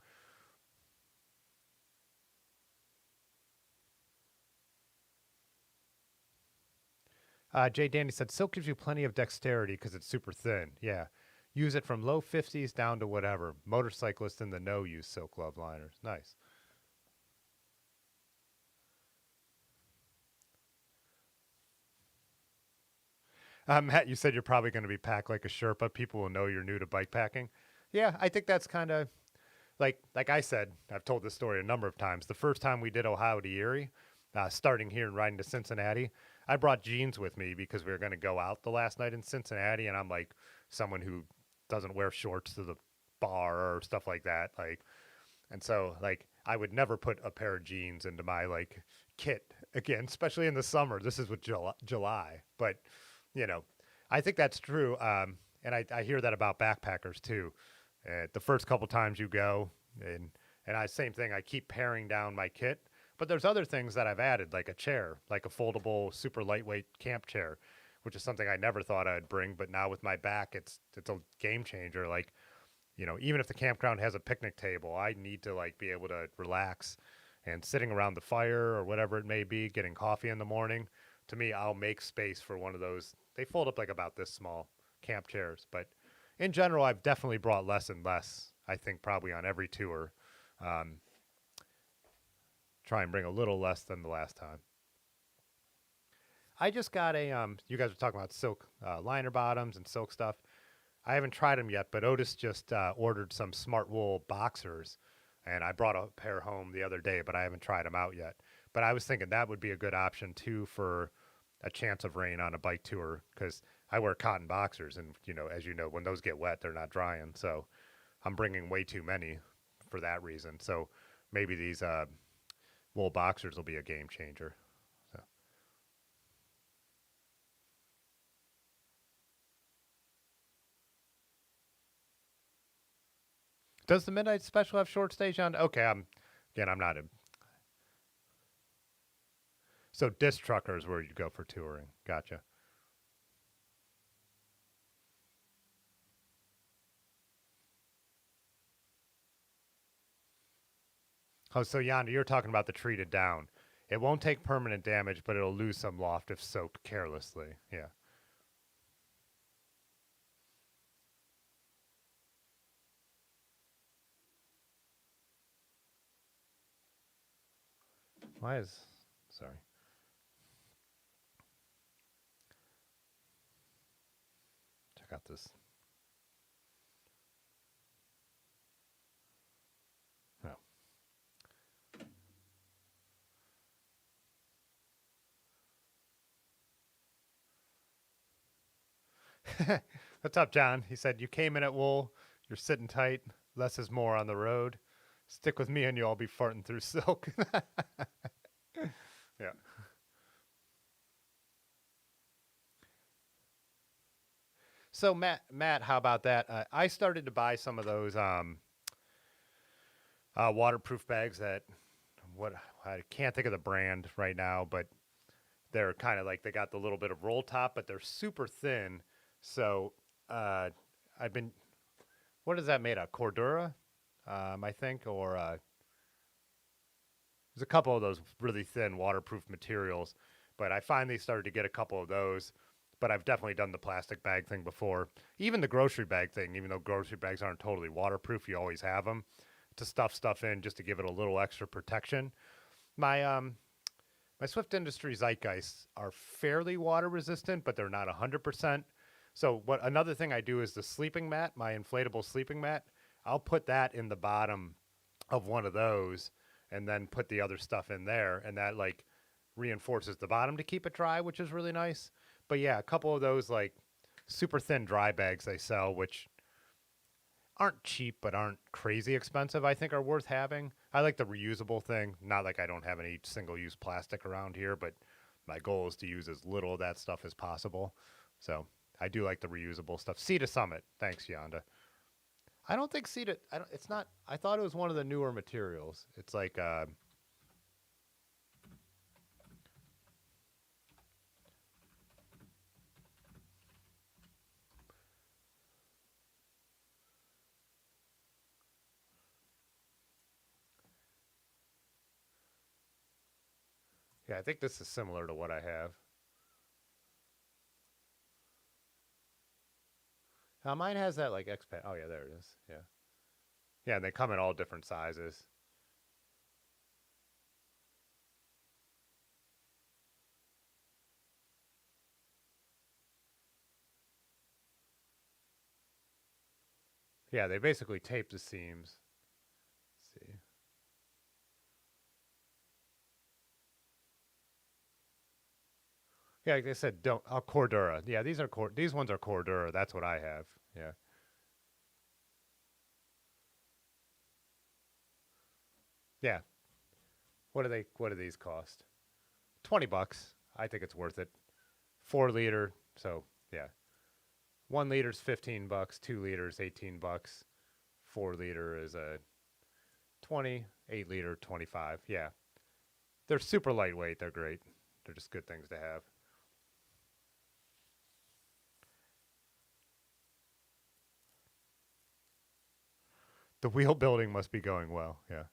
Jay Danny said silk gives you plenty of dexterity because it's super thin. Yeah. Use it from low 50s down to whatever. Motorcyclists in the know use silk glove liners. Nice. Matt, you said you're probably going to be packed like a Sherpa. People will know you're new to bike packing. Yeah, I think that's kind of like I said. I've told this story a number of times. The first time we did Ohio to Erie, starting here and riding to Cincinnati, I brought jeans with me because we were going to go out the last night in Cincinnati, and I'm like someone who doesn't wear shorts to the bar or stuff like that. And so I would never put a pair of jeans into my kit again, especially in the summer. This is with July, but you know, I think that's true. And I hear that about backpackers too. The first couple times you go, and I same thing. I keep paring down my kit, but there's other things that I've added, like a chair, like a foldable, super lightweight camp chair, which is something I never thought I'd bring. But now with my back, it's a game changer. Even if the campground has a picnic table, I need to be able to relax, and sitting around the fire or whatever it may be, getting coffee in the morning. To me, I'll make space for one of those. They fold up like about this small camp chairs, but in general, I've definitely brought less and less. I think probably on every tour, um, try and bring a little less than the last time. I just got a. You guys were talking about silk liner bottoms and silk stuff. I haven't tried them yet, but Otis just ordered some smart wool boxers, and I brought a pair home the other day, but I haven't tried them out yet. But I was thinking that would be a good option too for a chance of rain on a bike tour, because I wear cotton boxers, and as you know, when those get wet, they're not drying. So I'm bringing way too many for that reason. So maybe these wool boxers will be a game changer. So. Does the midnight special have short stage on? Okay, I'm not a. So disc truckers where you go for touring. Gotcha. Oh, so Yonder, you're talking about the treated down. It won't take permanent damage, but it'll lose some loft if soaked carelessly. Yeah. Why is... Sorry. Check out this. No. What's up, John? He said, you came in at wool. You're sitting tight. Less is more on the road. Stick with me and you'll all be farting through silk. Yeah. So Matt, how about that? I started to buy some of those waterproof bags that what I can't think of the brand right now, but they're kind of like they got the little bit of roll top, but they're super thin. So I've been, what is that made of? Cordura, I think, or there's a couple of those really thin waterproof materials. But I finally started to get a couple of those. But I've definitely done the plastic bag thing before. Even the grocery bag thing, even though grocery bags aren't totally waterproof, you always have them to stuff stuff in just to give it a little extra protection. My Swift Industry Zeitgeists are fairly water resistant, but they're not 100%. So what another thing I do is the sleeping mat, my inflatable sleeping mat. I'll put that in the bottom of one of those and then put the other stuff in there, and that like reinforces the bottom to keep it dry, which is really nice. But yeah, a couple of those like super thin dry bags they sell, which aren't cheap but aren't crazy expensive, I think are worth having. I like the reusable thing. Not like I don't have any single-use plastic around here, but my goal is to use as little of that stuff as possible. So I do like the reusable stuff. Cedar Summit. Thanks, Yonda. I don't think Cedar... it's not... I thought it was one of the newer materials. It's like... yeah, I think this is similar to what I have. Mine has that like X-Pan. Oh, yeah, there it is. Yeah. Yeah, and they come in all different sizes. Yeah, they basically tape the seams. Let's see. Yeah, like I said, don't Cordura. Yeah, these ones are Cordura. That's what I have. Yeah. Yeah. What do these cost? $20. I think it's worth it. 4 liter, so yeah. 1 liter's $15, 2 liters, $18. 4 liter is a 20, 8 liter, 25. Yeah. They're super lightweight, they're great. They're just good things to have. The wheel building must be going well, yeah.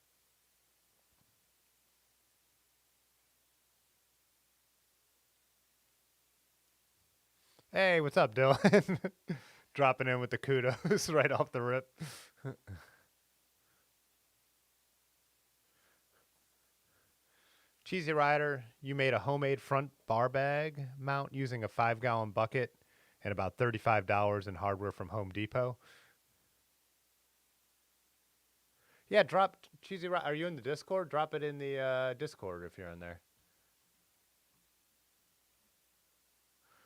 Hey, what's up, Dylan? Dropping in with the kudos right off the rip. Cheesy Rider, you made a homemade front bar bag mount using a 5-gallon bucket and about $35 in hardware from Home Depot. Yeah, drop Cheesy Rider. Are you in the Discord? Drop it in the Discord if you're in there.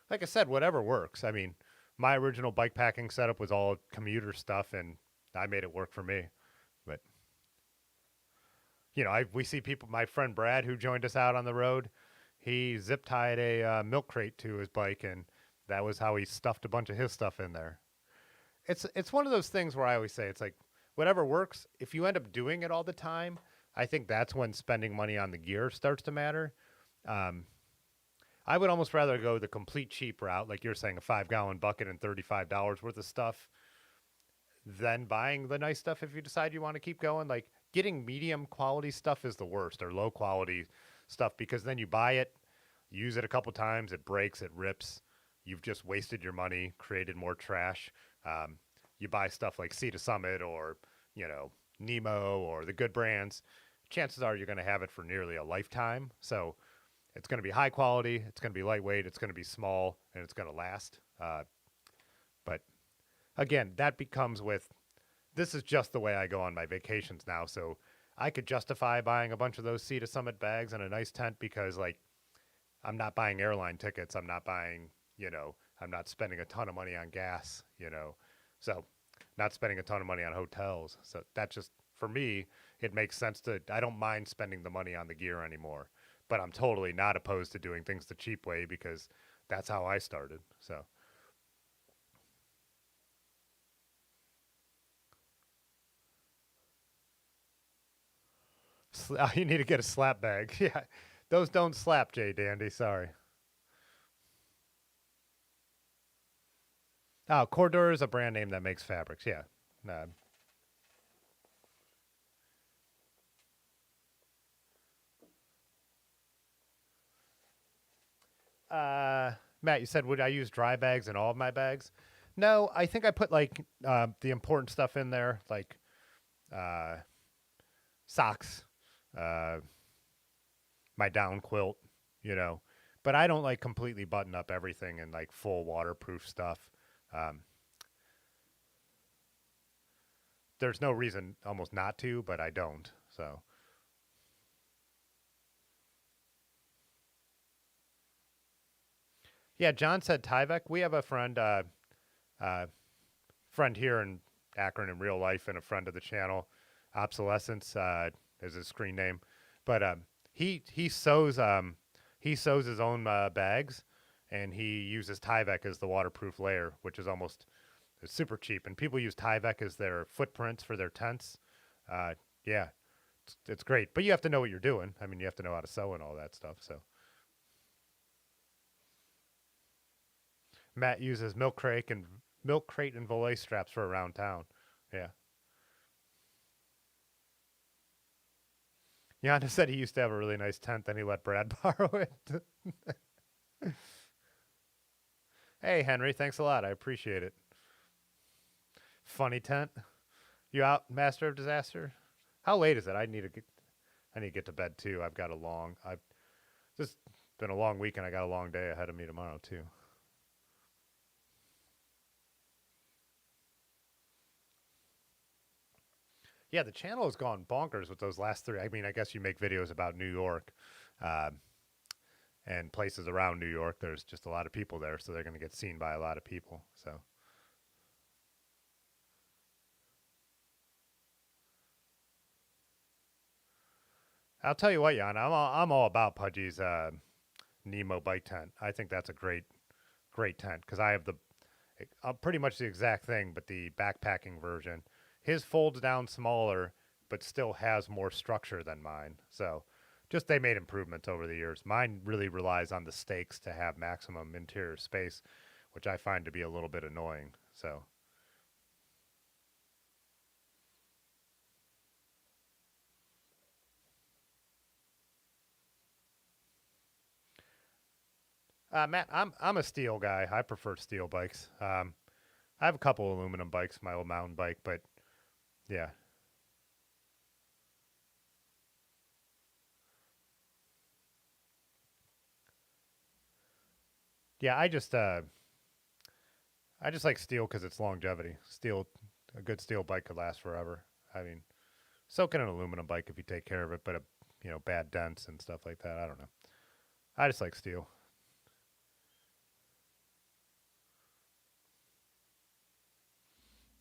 Like I said, whatever works. I mean, my original bike packing setup was all commuter stuff, and I made it work for me. But you know, we see people. My friend Brad, who joined us out on the road, he zip tied a milk crate to his bike, and that was how he stuffed a bunch of his stuff in there. It's one of those things where I always say it's like whatever works. If you end up doing it all the time, I think that's when spending money on the gear starts to matter. I would almost rather go the complete cheap route, like you're saying, a 5-gallon bucket and $35 worth of stuff, than buying the nice stuff if you decide you want to keep going. Like getting medium quality stuff is the worst, or low quality stuff, because then you buy it, use it a couple times, it breaks, it rips. You've just wasted your money, created more trash. You buy stuff like Sea to Summit or, you know, Nemo or the good brands. chances are you're going to have it for nearly a lifetime. So it's going to be high quality, it's going to be lightweight, it's going to be small, and it's going to last. But again, that becomes with this is just the way I go on my vacations now. So I could justify buying a bunch of those Sea to Summit bags and a nice tent because, like, I'm not buying airline tickets. I'm not buying, I'm not spending a ton of money on gas. So not spending a ton of money on hotels. So that just, for me, it makes sense I don't mind spending the money on the gear anymore. But I'm totally not opposed to doing things the cheap way because that's how I started. So. You need to get a slap bag. Yeah, those don't slap, Jay Dandy. Sorry. Oh, Cordura is a brand name that makes fabrics. Yeah. No. Matt, you said would I use dry bags in all of my bags? No, I think I put like the important stuff in there, like uh, socks, uh, my down quilt, you know. But I don't like completely button up everything in like full waterproof stuff. Um, there's no reason almost not to, but I don't. So yeah, John said Tyvek. We have a uh, friend here in Akron in real life, and a friend of the channel. Obsolescence is his screen name, but he sews his own bags, and he uses Tyvek as the waterproof layer, which is almost it's super cheap. And people use Tyvek as their footprints for their tents. Yeah, it's great, but you have to know what you're doing. I mean, you have to know how to sew and all that stuff. So Matt uses milk crate and volet straps for around town. Yeah. Yanda said he used to have a really nice tent, then he let Brad borrow it. Hey, Henry, thanks a lot. I appreciate it. Funny tent. You out, Master of Disaster? How late is it? I need to get to bed too. I've just been a long week and I got a long day ahead of me tomorrow too. Yeah, the channel has gone bonkers with those last three. I mean, I guess you make videos about New York, uh, and places around New York. There's just a lot of people there, so they're going to get seen by a lot of people. So I'll tell you what, Jan, I'm all about Pudgy's Nemo bike tent. I think that's a great tent because I have the pretty much the exact thing, but the backpacking version. His folds down smaller, but still has more structure than mine. So just they made improvements over the years. Mine really relies on the stakes to have maximum interior space, which I find to be a little bit annoying. So Matt, I'm a steel guy. I prefer steel bikes. I have a couple aluminum bikes, my old mountain bike, but yeah, yeah. I just like steel because it's longevity. A good steel bike could last forever. I mean, so can an aluminum bike if you take care of it, but bad dents and stuff like that. I don't know. I just like steel.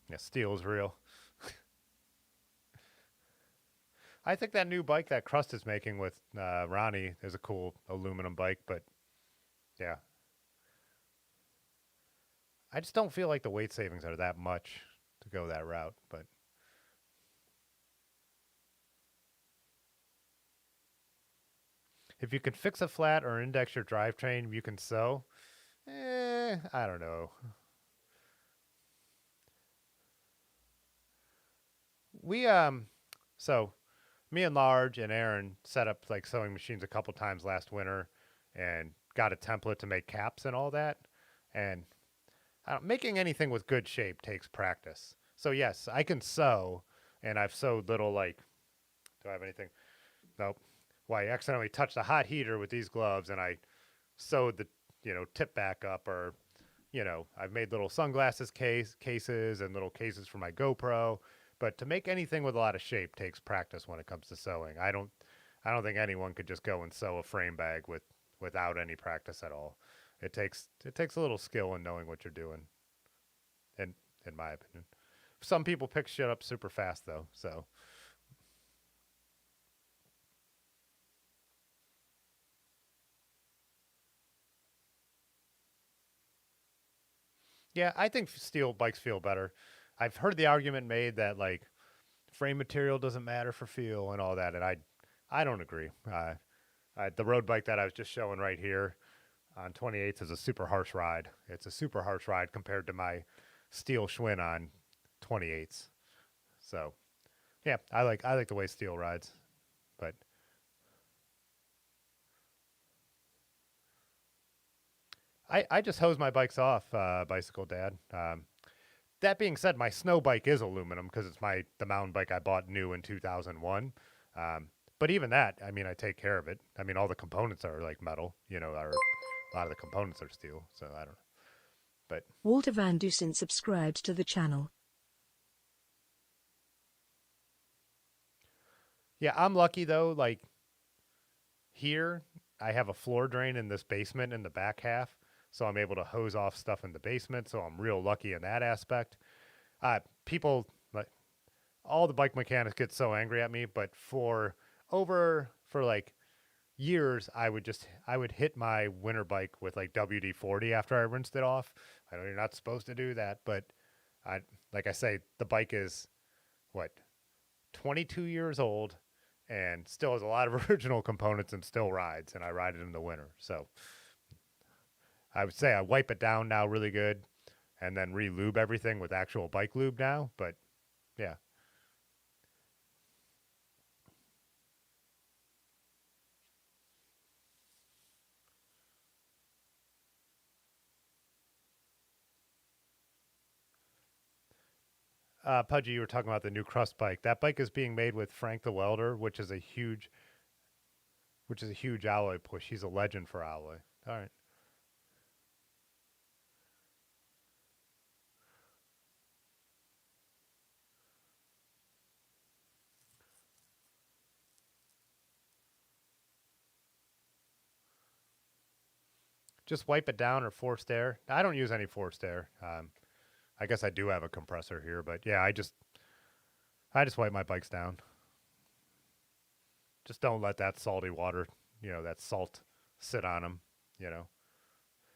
Yeah, steel is real. I think that new bike that Crust is making with Ronnie is a cool aluminum bike, but yeah, I just don't feel like the weight savings are that much to go that route. But if you can fix a flat or index your drivetrain, you can sew. I don't know. We so me and Large and Aaron set up like sewing machines a couple times last winter, and got a template to make caps and all that. And making anything with good shape takes practice. So yes, I can sew, and I've sewed little like. Do I have anything? Nope. Well, I accidentally touched a hot heater with these gloves, and I sewed the tip back up, or I've made little sunglasses cases and little cases for my GoPro. But to make anything with a lot of shape takes practice when it comes to sewing. I don't think anyone could just go and sew a frame bag without any practice at all. It takes a little skill in knowing what you're doing, in in my opinion. Some people pick shit up super fast though, so yeah, I think steel bikes feel better. I've heard the argument made that like frame material doesn't matter for feel and all that, and I don't agree. The road bike that I was just showing right here on 28th is a super harsh ride. It's a super harsh ride compared to my steel Schwinn on 28s. So yeah, I like the way steel rides, but I just hose my bikes off, bicycle dad. That being said, my snow bike is aluminum because it's the mountain bike I bought new in 2001. But even that, I mean, I take care of it. I mean, all the components are like metal, or a lot of the components are steel. So I don't know. But Walter Van Dusen subscribed to the channel. yeah, I'm lucky though. Like here, I have a floor drain in this basement in the back half. So I'm able to hose off stuff in the basement. So I'm real lucky in that aspect. People like all the bike mechanics get so angry at me, but for like years, I would hit my winter bike with like WD-40 after I rinsed it off. I know you're not supposed to do that, but I like I say, the bike is what 22 years old and still has a lot of original components and still rides, and I ride it in the winter. So I would say I wipe it down now really good, and then re-lube everything with actual bike lube now. But yeah. Pudgy, you were talking about the new Crust bike. That bike is being made with Frank the Welder, which is a huge alloy push. He's a legend for alloy. All right. Just wipe it down or forced air. I don't use any forced air. I guess I do have a compressor here, but yeah, I just wipe my bikes down. Just don't let that salty water, that salt sit on them, you know.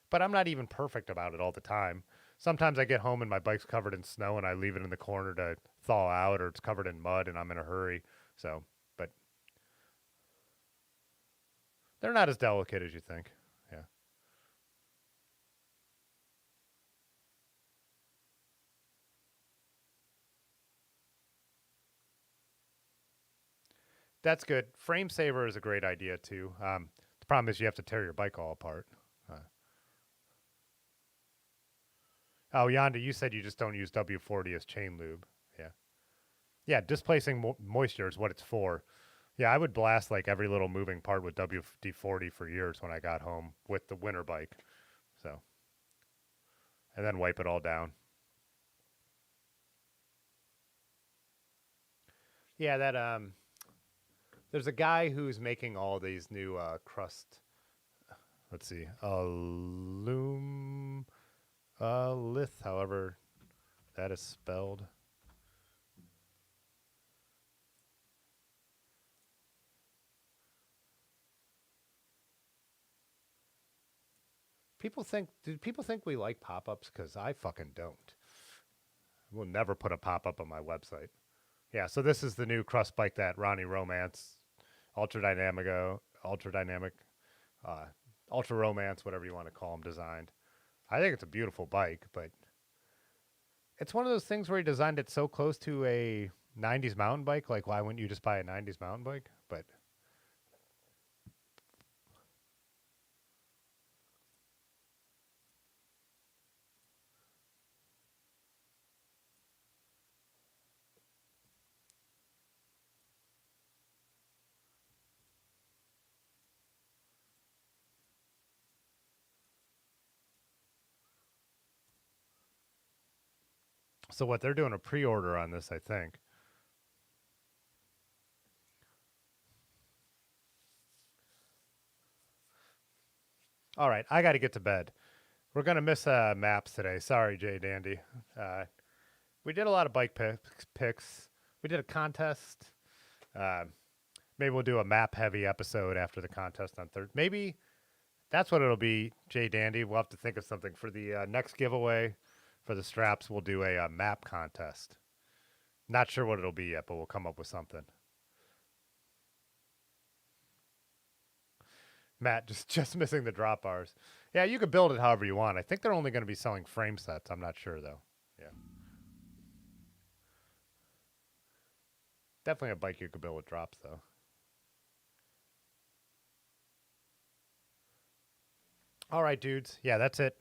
But I'm not even perfect about it all the time. Sometimes I get home and my bike's covered in snow and I leave it in the corner to thaw out, or it's covered in mud and I'm in a hurry. So, but they're not as delicate as you think. Yeah. That's good. Frame saver is a great idea too. The problem is you have to tear your bike all apart. Uh, oh, Yonda, you said you just don't use W40 as chain lube. Yeah. Yeah, displacing moisture is what it's for. Yeah, I would blast like every little moving part with WD-40 for years when I got home with the winter bike. So, and then wipe it all down. Yeah, there's a guy who's making all these new crust. Let's see, lith, however that is spelled. Do people think we like pop-ups? Because I fucking don't. We'll never put a pop-up on my website. Yeah, so this is the new crust bike that Ronnie Romance, ultra dynamic, uh, ultra romance, whatever you want to call them, designed. I think it's a beautiful bike, but it's one of those things where he designed it so close to a 90s mountain bike. Like, why wouldn't you just buy a 90s mountain bike? But So what, they're doing a pre-order on this, I think. All right, I got to get to bed. We're going to miss maps today. Sorry, Jay Dandy. We did a lot of bike picks. We did a contest. Maybe we'll do a map-heavy episode after the contest on Thursday. Maybe that's what it'll be, Jay Dandy. We'll have to think of something. For the next giveaway for the straps, we'll do a map contest. Not sure what it'll be yet, but we'll come up with something. Matt, just missing the drop bars. Yeah, you could build it however you want. I think they're only going to be selling frame sets. I'm not sure, though. Yeah. Definitely a bike you could build with drops, though. All right, dudes. Yeah, that's it.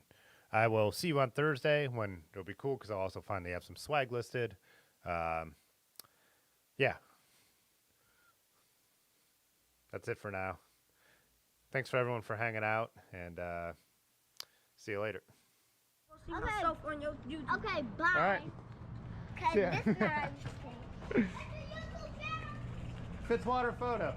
I will see you on Thursday when it'll be cool because I'll also finally have some swag listed. Yeah. That's it for now. Thanks for everyone for hanging out, and see you later. See myself on your YouTube. Okay, bye. All right. Cause Yeah. this time I'm just kidding. Fitzwater photo.